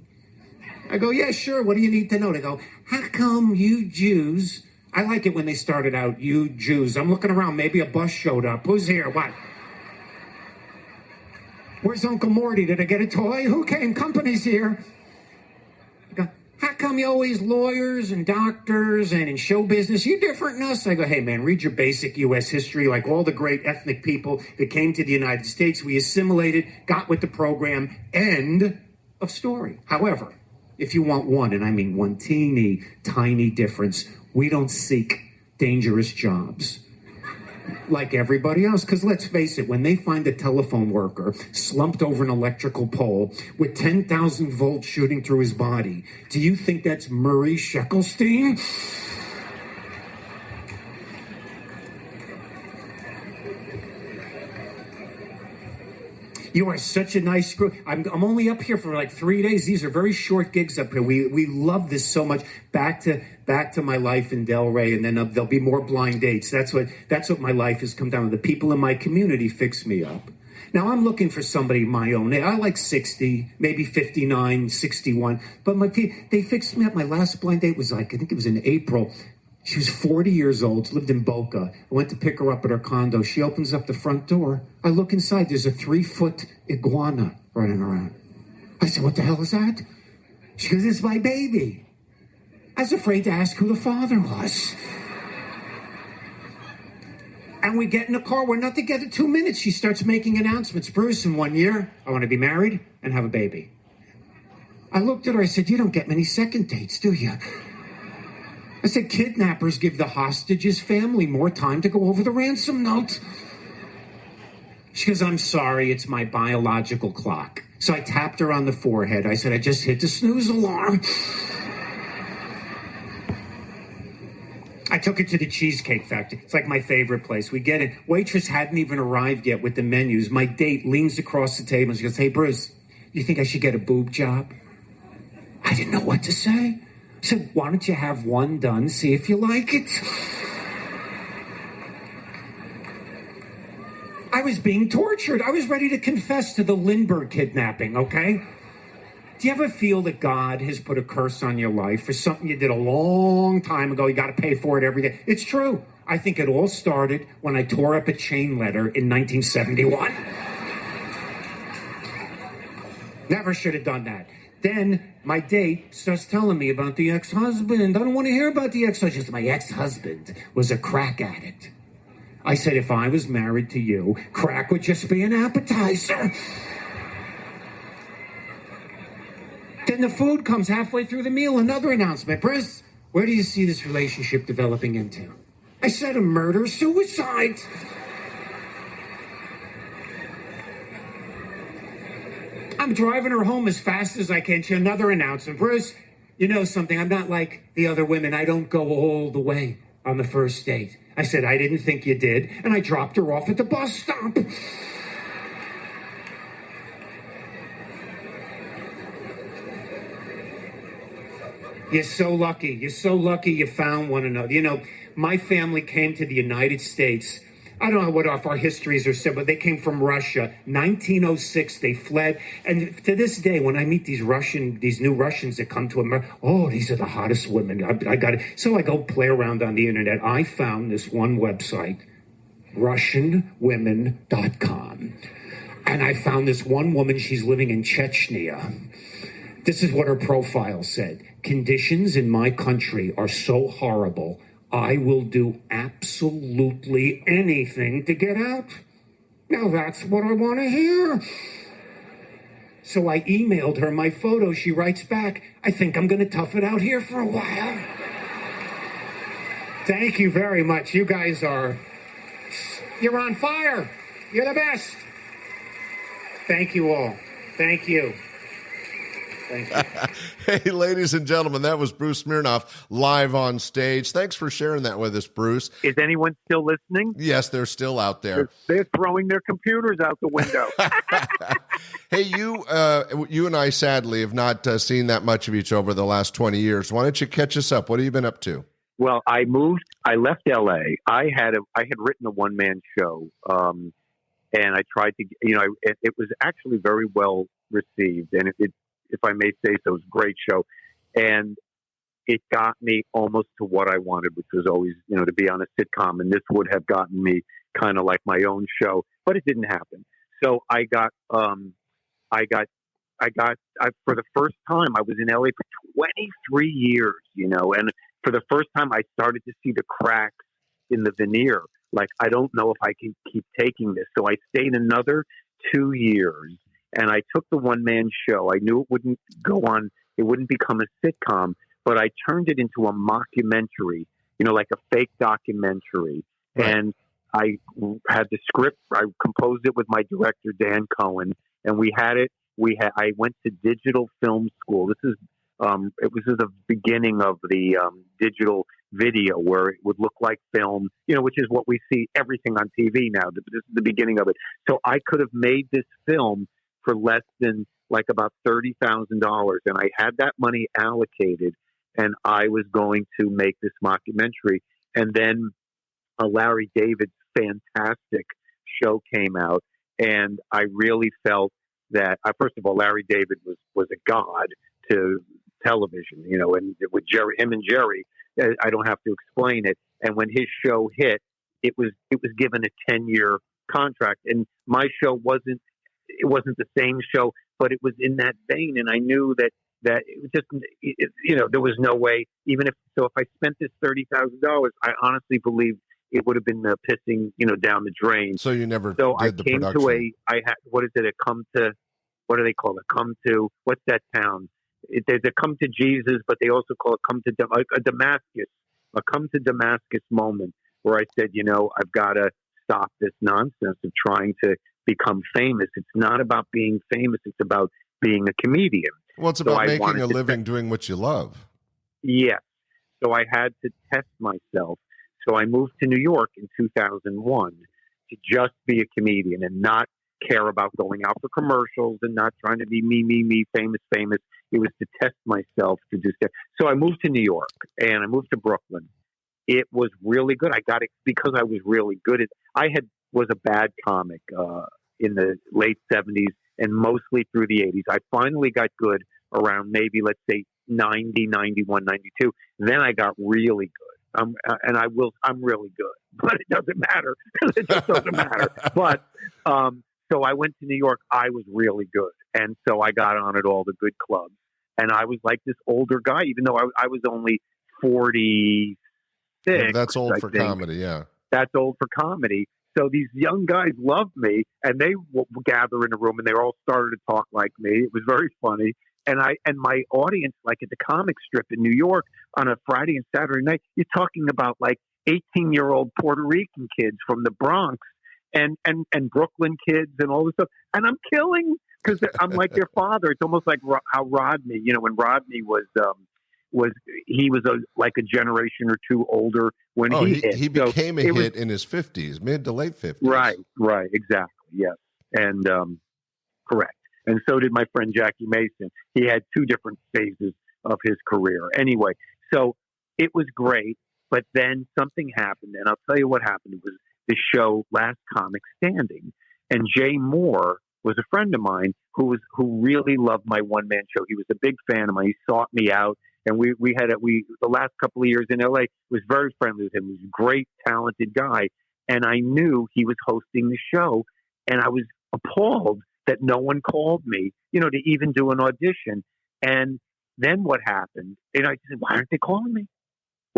I go, yeah, sure. What do you need to know? They go, how come you Jews? I like it when they started out, you Jews. I'm looking around. Maybe a bus showed up. Who's here? What? Where's Uncle Morty? Did I get a toy? Who came? Company's here. I go, how come you always lawyers and doctors and in show business? You different than us? I go, hey, man, read your basic U.S. history. Like all the great ethnic people that came to the United States, we assimilated, got with the program, end of story. However, if you want one, and I mean one teeny, tiny difference, we don't seek dangerous jobs like everybody else. Because let's face it, when they find a telephone worker slumped over an electrical pole with 10,000 volts shooting through his body, do you think that's Murray Sheckelstein? You are such a nice group. I'm only up here for like 3 days. These are very short gigs up here. We love this so much. Back to my life in Delray, and then there'll be more blind dates. That's what my life has come down to. The people in my community fix me up. Now I'm looking for somebody my own age. I like 60, maybe 59, 61. But they fixed me up. My last blind date was I think it was in April. She was 40 years old, lived in Boca. I went to pick her up at her condo. She opens up the front door. I look inside. There's a 3-foot iguana running around. I said, what the hell is that? She goes, it's my baby. I was afraid to ask who the father was. And we get in the car. We're not together 2 minutes. She starts making announcements. Bruce, in 1 year, I want to be married and have a baby. I looked at her. I said, you don't get many second dates, do you? I said, kidnappers give the hostage's family more time to go over the ransom note. She goes, I'm sorry, it's my biological clock. So I tapped her on the forehead. I said, I just hit the snooze alarm. I took her to the Cheesecake Factory. It's like my favorite place. We get in. Waitress hadn't even arrived yet with the menus. My date leans across the table and she goes, hey, Bruce, you think I should get a boob job? I didn't know what to say. I said, why don't you have one done, see if you like it? I was being tortured. I was ready to confess to the Lindbergh kidnapping, okay? Do you ever feel that God has put a curse on your life for something you did a long time ago? You got to pay for it every day. It's true. I think it all started when I tore up a chain letter in 1971. Never should have done that. Then my date starts telling me about the ex-husband. I don't want to hear about the ex-husband. My ex-husband was a crack addict. I said, if I was married to you, crack would just be an appetizer. Then the food comes halfway through the meal. Another announcement. Bruce, where do you see this relationship developing into? I said, a murder-suicide. I'm driving her home as fast as I can to another announcement. Bruce, you know something? I'm not like the other women. I don't go all the way on the first date. I said, I didn't think you did. And I dropped her off at the bus stop. You're so lucky. You're so lucky you found one another. You know, my family came to the United States. I don't know what our histories are said, but they came from Russia. 1906, they fled. And to this day, when I meet these new Russians that come to America, oh, these are the hottest women. I got it. So I go play around on the internet. I found this one website, RussianWomen.com. And I found this one woman, she's living in Chechnya. This is what her profile said. Conditions in my country are so horrible, I will do absolutely anything to get out. Now that's what I want to hear. So I emailed her my photo. She writes back, I think I'm going to tough it out here for a while. Thank you very much. You guys you're on fire. You're the best. Thank you all. Thank you. Thank you. Hey, ladies and gentlemen, that was Bruce Smirnoff live on stage. Thanks for sharing that with us, Bruce. Is anyone still listening? Yes, they're still out there. They're throwing their computers out the window. Hey, you and I sadly have not seen that much of each other over the last 20 years. Why don't you catch us up? What have you been up to? Well, I left LA. I had written a one-man show. And I tried to, it was actually very well received. And if I may say so, it was a great show. And it got me almost to what I wanted, which was always, to be on a sitcom. And this would have gotten me kind of like my own show, but it didn't happen. So for the first time, I was in LA for 23 years, and for the first time I started to see the cracks in the veneer. Like, I don't know if I can keep taking this. So I stayed another 2 years, and I took the one-man show. I knew it wouldn't go on. It wouldn't become a sitcom, but I turned it into a mockumentary, like a fake documentary. Right. And I had the script. I composed it with my director, Dan Cohen, and we had it. I went to digital film school. This is it was the beginning of the digital video, where it would look like film, which is what we see everything on TV now. This is the beginning of it. So I could have made this film for less than like about $30,000, and I had that money allocated, and I was going to make this mockumentary. And then Larry David's fantastic show came out, and I really felt that, first of all, Larry David was a god to television, and with him and Jerry, I don't have to explain it. And when his show hit, it was given a 10-year contract, and my show wasn't the same show, but it was in that vein. And I knew that it was just, there was no way, even if I spent this $30,000, I honestly believe it would have been pissing, down the drain. So you never So did the production. What is it? What do they call it? Come to, what's that town? There's a come to Jesus, but they also call it come to Damascus, a come to Damascus moment, where I said, I've got to stop this nonsense of trying to become famous. It's not about being famous. It's about being a comedian. Well, it's about making a living doing what you love. Yes. So I had to test myself. So I moved to New York in 2001 to just be a comedian and not care about going out for commercials and not trying to be me, famous. It was to test myself to do stuff. So I moved to New York and I moved to Brooklyn. It was really good. I got it because I was really good at. Was a bad comic in the late 70s and mostly through the 80s. I finally got good around maybe, let's say, 90, 91, 92. Then I got really good. I'm really good, but it doesn't matter. It just doesn't matter. But so I went to New York. I was really good, and so I got on at all the good clubs. And I was like this older guy, even though I was only 46. Yeah, that's old for comedy. Yeah, that's old for comedy. So these young guys loved me, and they would gather in a room, and they all started to talk like me. It was very funny. And my audience, like at the comic strip in New York on a Friday and Saturday night, you're talking about like 18-year-old Puerto Rican kids from the Bronx and Brooklyn kids and all this stuff. And I'm killing because I'm like their father. It's almost like how Rodney, when Rodney was like a generation or two older when he hit. He became a hit in his 50s, mid to late 50s. Right, exactly, yes. And correct. And so did my friend Jackie Mason. He had two different phases of his career. Anyway, so it was great, but then something happened, and I'll tell you what happened. It was the show Last Comic Standing, and Jay Moore was a friend of mine who really loved my one-man show. He was a big fan of mine. He sought me out, and we the last couple of years in LA was very friendly with him. He was a great, talented guy, and I knew he was hosting the show, and I was appalled that no one called me, to even do an audition. And then what happened? And I said, why aren't they calling me?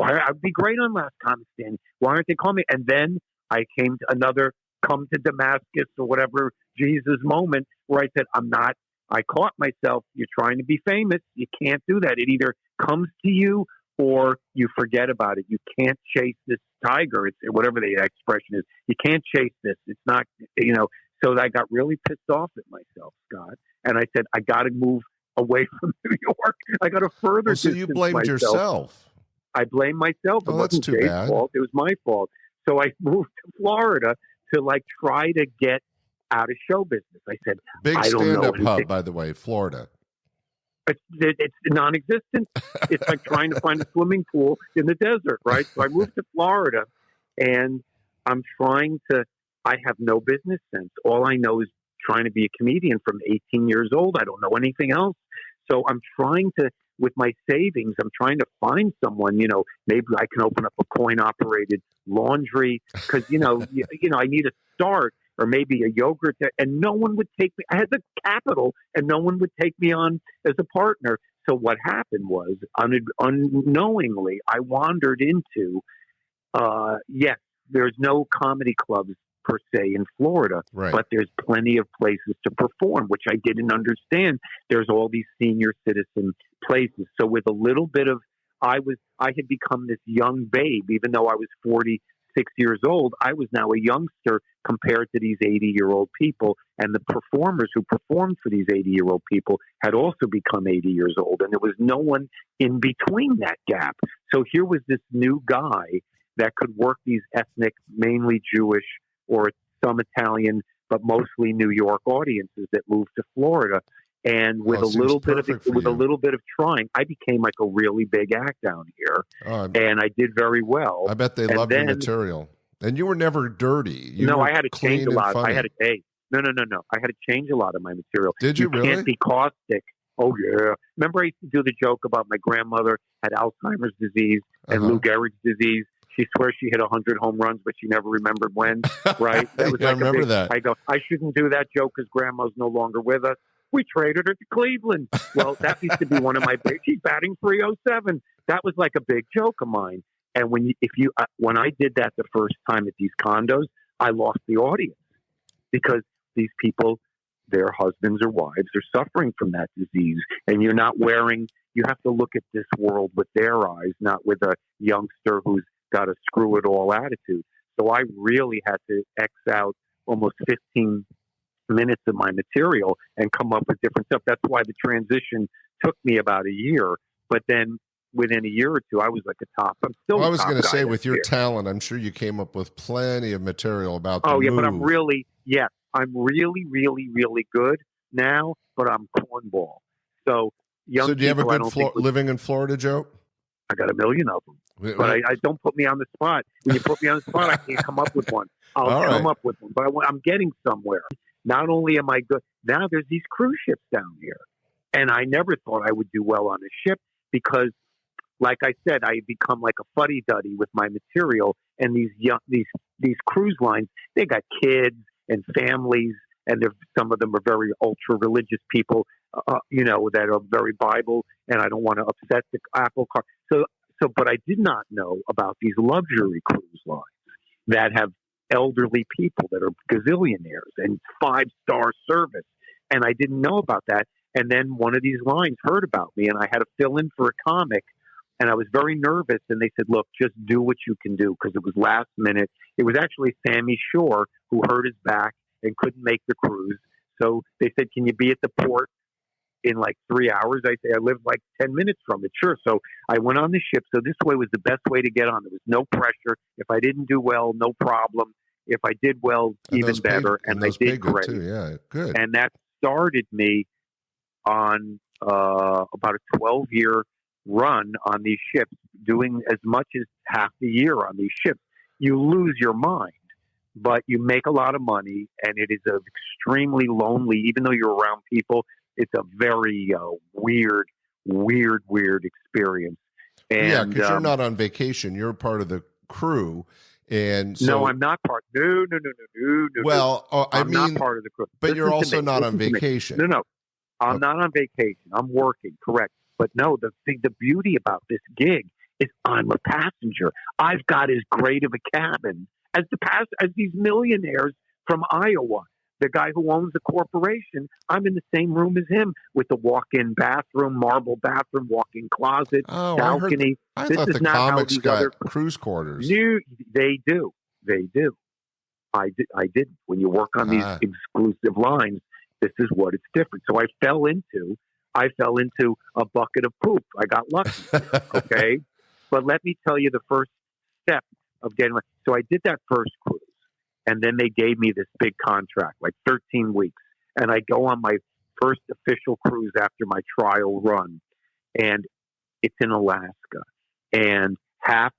I'd be great on Last Comic Standing. Why aren't they calling me? And then I came to another come to Damascus or whatever Jesus moment where I said, I caught myself. You're trying to be famous. You can't do that. It either comes to you or you forget about it. You can't chase this tiger. It's whatever the expression is. You can't chase this. It's not, So I got really pissed off at myself, Scott. And I said, I got to move away from New York. I got to further so you blamed myself. Yourself. I blamed myself. Oh, it wasn't that's too Jay's bad. fault. It was my fault. So I moved to Florida to try to get out of show business. I said, big I don't know stand-up anything. hub, by the way, Florida. It's non-existent. It's like trying to find a swimming pool in the desert, right? So I moved to Florida, and I'm trying to. I have no business sense. All I know is trying to be a comedian from 18 years old. I don't know anything else. So I'm trying to, with my savings, I'm trying to find someone. Maybe I can open up a coin-operated laundry because I need a start. or maybe a yogurt, and no one would take me. I had the capital, and no one would take me on as a partner. So what happened was, unknowingly, I wandered into, yes, there's no comedy clubs per se in Florida, Right. but there's plenty of places to perform, which I didn't understand. There's all these senior citizen places. So with a little bit of, I had become this young babe, even though I was 46 years old. I was now a youngster compared to these 80-year-old people. And the performers who performed for these 80-year-old people had also become 80 years old. And there was no one in between that gap. So here was this new guy that could work these ethnic, mainly Jewish or some Italian, but mostly New York audiences that moved to Florida. And with a little bit of trying, I became like a really big act down here, and I did very well. I bet they loved your material, and you were never dirty. I had to change a lot. I had to no. I had to change a lot of my material. Did you really? Can't be caustic. Oh yeah. Remember, I used to do the joke about my grandmother had Alzheimer's disease and Lou Gehrig's disease. She swears she hit 100 home runs, but she never remembered when. Right? That was I remember that. I go, I shouldn't do that joke because Grandma's no longer with us. We traded her to Cleveland. Well, that used to be one of my big. She's batting 307. That was like a big joke of mine. And when I did that the first time at these condos, I lost the audience because these people, their husbands or wives, are suffering from that disease, and you're not wearing. You have to look at this world with their eyes, not with a youngster who's got a screw it all attitude. So I really had to X out almost 15 minutes of my material and come up with different stuff. That's why the transition took me about a year. But then within a year or two, I was like a top. I'm still. Well, I was going to say, with your talent, I'm sure you came up with plenty of material about the move. But I'm really, really, really good now. But I'm cornball. So young. So do you have a people, good living in Florida joke? I got a million of them. But I don't put me on the spot. When you put me on the spot, I can't come up with one. I'll come up with one. But I'm getting somewhere. Not only am I good, now there's these cruise ships down here. And I never thought I would do well on a ship because, like I said, I become like a fuddy-duddy with my material. And these cruise lines, they got kids and families, and some of them are very ultra-religious people, that are very Bible, and I don't want to upset the apple cart. But I did not know about these luxury cruise lines that have elderly people that are gazillionaires and 5-star service. And I didn't know about that. And then one of these lines heard about me, and I had to fill in for a comic, and I was very nervous. And they said, look, just do what you can do, because it was last minute. It was actually Sammy Shore who hurt his back and couldn't make the cruise. So they said, can you be at the port in like 3 hours? I say, I live like 10 minutes from it. Sure. So I went on the ship. So this way was the best way to get on. There was no pressure. If I didn't do well, no problem. If I did well, even better. And I did great. Too. Yeah, good. And that started me on about a 12-year run on these ships, doing as much as half the year on these ships. You lose your mind, but you make a lot of money, and it is extremely lonely. Even though you're around people, it's a very weird experience. And, because you're not on vacation; you're part of the crew. And so, no, I'm not part. No. Well, I'm not part of the crew. But you're also not on vacation. No, I'm not on vacation. I'm working. Correct. But no, the beauty about this gig is I'm a passenger. I've got as great of a cabin as these millionaires from Iowa. The guy who owns the corporation, I'm in the same room as him with the walk-in bathroom, marble bathroom, walk-in closet, balcony. I thought the comics got cruise quarters. They do. I did. When you work on these exclusive lines, this is what it's different. So I fell into a bucket of poop. I got lucky. Okay. But let me tell you the first step of getting. So I did that first cruise. And then they gave me this big contract, like 13 weeks. And I go on my first official cruise after my trial run. And it's in Alaska. And half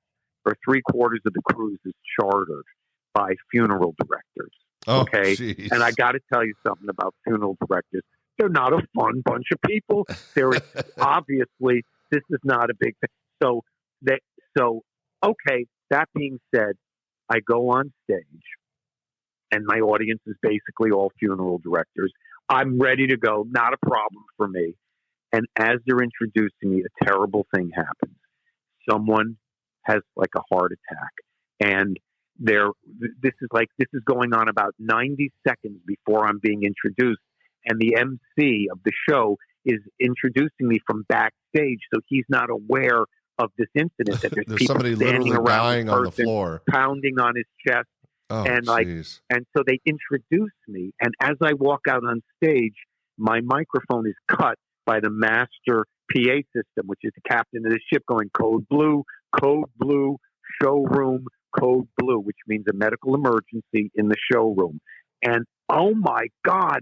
or 3/4 of the cruise is chartered by funeral directors. Okay. Geez. And I got to tell you something about funeral directors. They're not a fun bunch of people. They're obviously, this is not a big thing. So okay. That being said, I go on stage. and my audience is basically all funeral directors. I'm ready to go. Not a problem for me. And as they're introducing me, a terrible thing happens. Someone has like a heart attack, and this is going on about 90 seconds before I'm being introduced, and the MC of the show is introducing me from backstage, so he's not aware of this incident, that there's people somebody standing literally around dying on the floor, pounding on his chest. Oh, and geez. and so they introduce me, and as I walk out on stage, my microphone is cut by the master PA system, which is the captain of the ship, going code blue, showroom, code blue, which means a medical emergency in the showroom. And oh my God,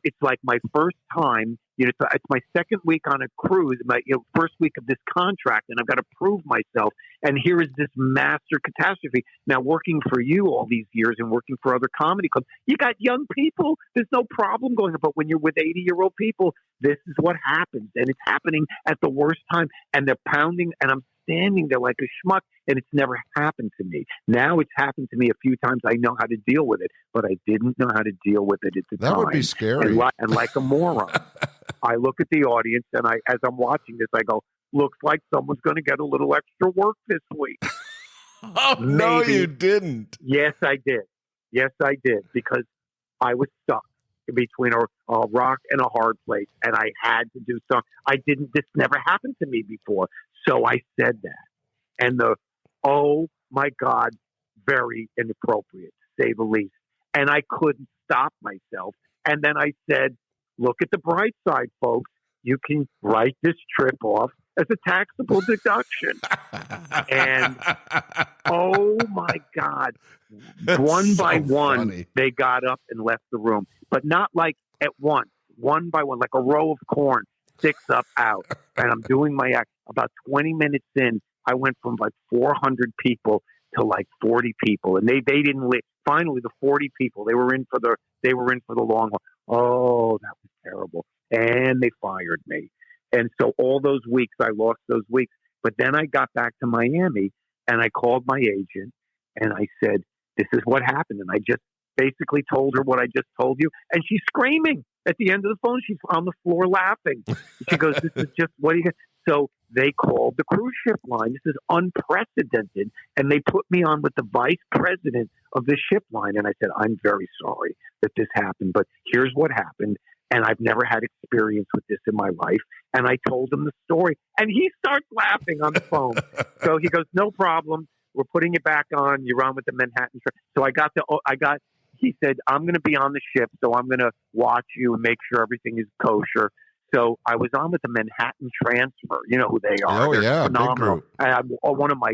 it's like my first time. It's my second week on a cruise, my first week of this contract, and I've got to prove myself. And here is this master catastrophe. Now, working for you all these years and working for other comedy clubs, you got young people. There's no problem going on. But when you're with 80-year-old people, this is what happens, and it's happening at the worst time. And they're pounding, and I'm standing there like a schmuck, and it's never happened to me. Now it's happened to me a few times. I know how to deal with it, but I didn't know how to deal with it at the time. That would be scary. And like a moron, I look at the audience, and as I'm watching this, I go, looks like someone's going to get a little extra work this week. Oh, maybe. No, you didn't. Yes, I did, because I was stuck between a rock and a hard place, and I had to do something. This never happened to me before. So I said that. And oh my God, very inappropriate, to say the least. And I couldn't stop myself. And then I said, look at the bright side, folks. You can write this trip off as a taxable deduction. And oh my God, one by one, they got up and left the room, but not like at once, one by one, like a row of corn, 6 up, out. And I'm doing my act. About 20 minutes in, I went from like 400 people to like 40 people, and they didn't leave. Finally, the 40 people, they were in for the long haul. Oh, that was terrible. And they fired me. And so all those weeks, I lost those weeks. But then I got back to Miami, and I called my agent, and I said, this is what happened. And I just basically told her what I just told you. And she's screaming at the end of the phone. She's on the floor laughing. She goes, this is just, what are you going to... So they called the cruise ship line. This is unprecedented. And they put me on with the vice president of the ship line. And I said, I'm very sorry that this happened, but here's what happened. And I've never had experience with this in my life. And I told him the story, and he starts laughing on the phone. So he goes, no problem. We're putting it back on. You're on with the Manhattan trip. So he said, I'm going to be on the ship, so I'm going to watch you and make sure everything is kosher. So I was on with the Manhattan Transfer. You know who they are. Oh, They're phenomenal. Big group. One of my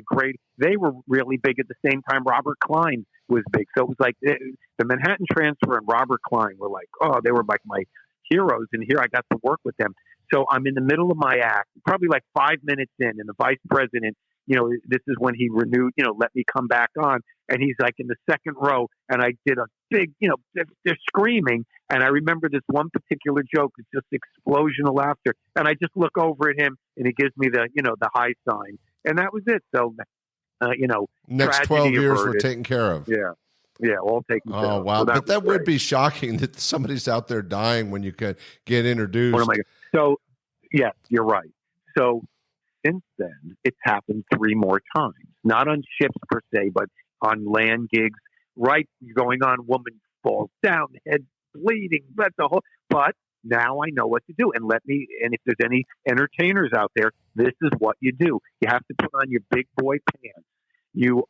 they were really big at the same time Robert Klein was big. So it was like the Manhattan Transfer and Robert Klein were like, they were like my heroes. And here I got to work with them. So I'm in the middle of my act, probably like 5 minutes in, and the vice president, this is when he renewed, let me come back on. And he's like in the second row, and I did a big, they're screaming. And I remember this one particular joke. It's just explosion of laughter. And I just look over at him, and he gives me the high sign. And that was it. So, next 12 years were taken care of. Yeah. Yeah, all taken care of. Oh, wow. So but that would be shocking that somebody's out there dying when you could get introduced. So, yes, you're right. So since then, it's happened 3 more times. Not on ships per se, but on land gigs. Right, going on, woman falls down, head bleeding, but now I know what to do. And if there's any entertainers out there, this is what you do. You have to put on your big boy pants. You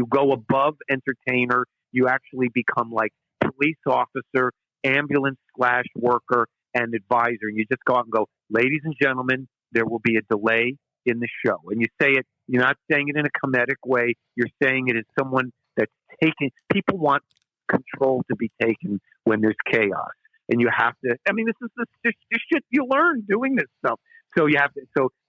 go above entertainer. You actually become like police officer, ambulance / worker, and advisor. And you just go out and go, ladies and gentlemen, there will be a delay in the show. And you say it, you're not saying it in a comedic way. You're saying it as someone that's taking, people want control to be taken when there's chaos. And you have to, this is this shit you learn doing this stuff. So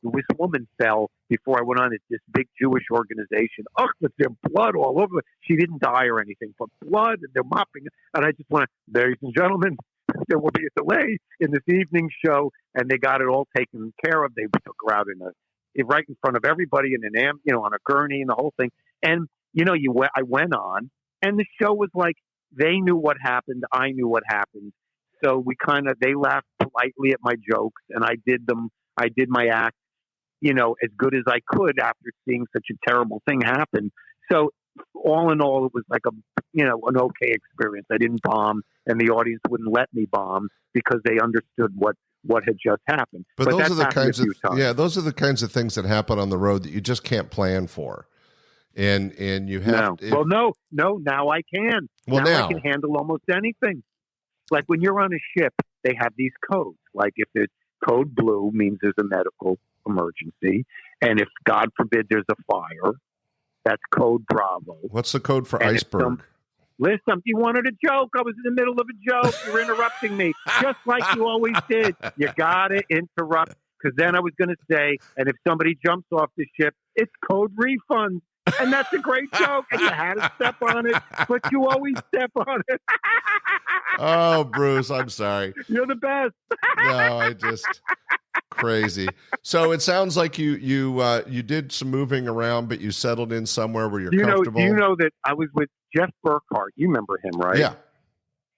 this woman fell before I went on this big Jewish organization. With their blood all over. She didn't die or anything, but blood, and they're mopping. And I just want to, ladies and gentlemen, there will be a delay in this evening show. And they got it all taken care of. They took her out right in front of everybody in on a gurney and the whole thing. And, I went on, And the show was like, they knew what happened. I knew what happened. So they laughed politely at my jokes, and I did my act, as good as I could after seeing such a terrible thing happen. So all in all, it was like an okay experience. I didn't bomb, and the audience wouldn't let me bomb because they understood what had just happened. But those are the kinds of things that happen on the road that you just can't plan for. And you have no. Now I can. Now I can handle almost anything. Like when you're on a ship, they have these codes. Like if it's code blue means there's a medical emergency, and if God forbid there's a fire, that's code Bravo. What's the code for iceberg? Listen, you wanted a joke. I was in the middle of a joke. You're interrupting me, just like you always did. You gotta interrupt, because then I was going to say, and if somebody jumps off the ship, it's code refund. And that's a great joke, and you had to step on it, but you always step on it. Oh, Bruce, I'm sorry. You're the best. No, crazy. So it sounds like you did some moving around, but you settled in somewhere where you're comfortable. Do you know that I was with Jeff Burkhart? You remember him, right? Yeah.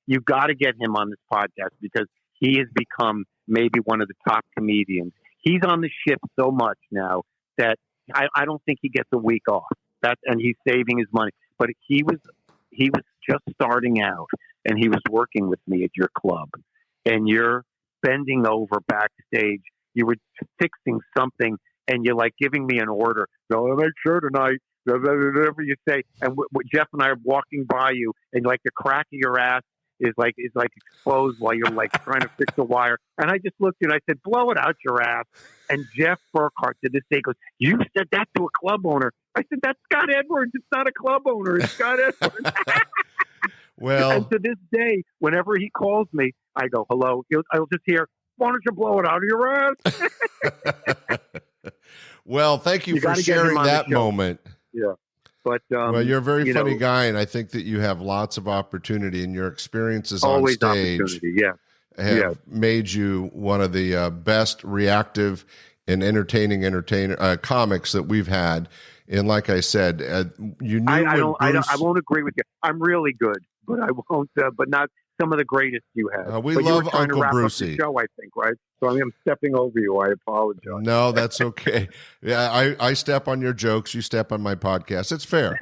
You got to get him on this podcast because he has become maybe one of the top comedians. He's on the ship so much now that I don't think he gets a week off. And he's saving his money. But he was just starting out, and he was working with me at your club. And you're bending over backstage. You were fixing something, and you're like giving me an order. Go, make sure tonight, whatever you say. And Jeff and I are walking by you, and like the crack of your ass is like exposed while you're like trying to fix a wire. And I just looked at it, I said, blow it out your ass. And Jeff Burkhart to this day goes, you said that to a club owner. I said, that's Scott Edwards. It's not a club owner. It's Scott Edwards. Well, and to this day, whenever he calls me, I go, hello. I'll just hear, why don't you blow it out of your ass? Well, thank you for sharing that moment. Yeah. But well, you're a very funny guy, and I think that you have lots of opportunity, and your experiences on stage have made you one of the best reactive and entertaining comics that we've had. And like I said, you knew I won't agree with you. I'm really good, but I won't. But not some of the greatest you have. We but love you were trying Uncle to wrap Brucey. Up the show, I think, right? So I'm stepping over you. I apologize. No, that's okay. Yeah, I step on your jokes. You step on my podcast. It's fair.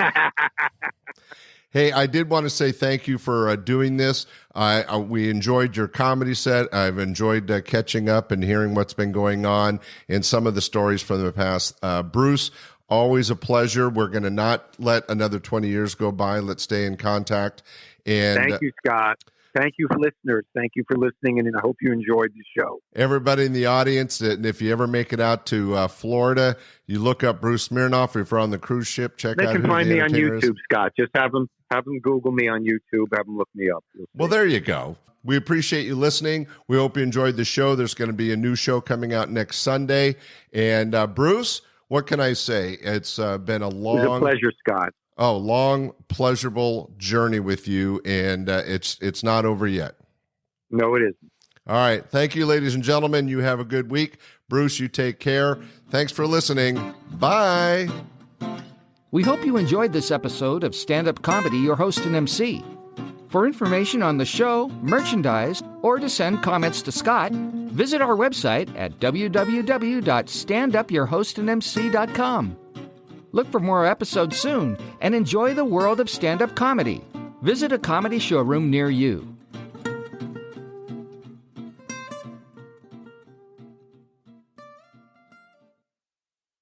Hey, I did want to say thank you for doing this. We enjoyed your comedy set. I've enjoyed catching up and hearing what's been going on and some of the stories from the past. Bruce, always a pleasure. We're going to not let another 20 years go by. Let's stay in contact. And thank you, Scott. Thank you, listeners. Thank you for listening, and I hope you enjoyed the show. Everybody in the audience, and if you ever make it out to Florida, you look up Bruce Smirnoff. If you're on the cruise ship, check out. They can find me on YouTube, Scott. Just have them Google me on YouTube. Have them look me up. Well, there you go. We appreciate you listening. We hope you enjoyed the show. There's going to be a new show coming out next Sunday. And Bruce, what can I say? It's been a pleasure, Scott. Long, pleasurable journey with you, and it's not over yet. No, it isn't. All right. Thank you, ladies and gentlemen. You have a good week. Bruce, you take care. Thanks for listening. Bye. We hope you enjoyed this episode of Stand-Up Comedy, Your Host and MC. For information on the show, merchandise, or to send comments to Scott, visit our website at www.standupyourhostandmc.com. Look for more episodes soon and enjoy the world of stand-up comedy. Visit a comedy showroom near you.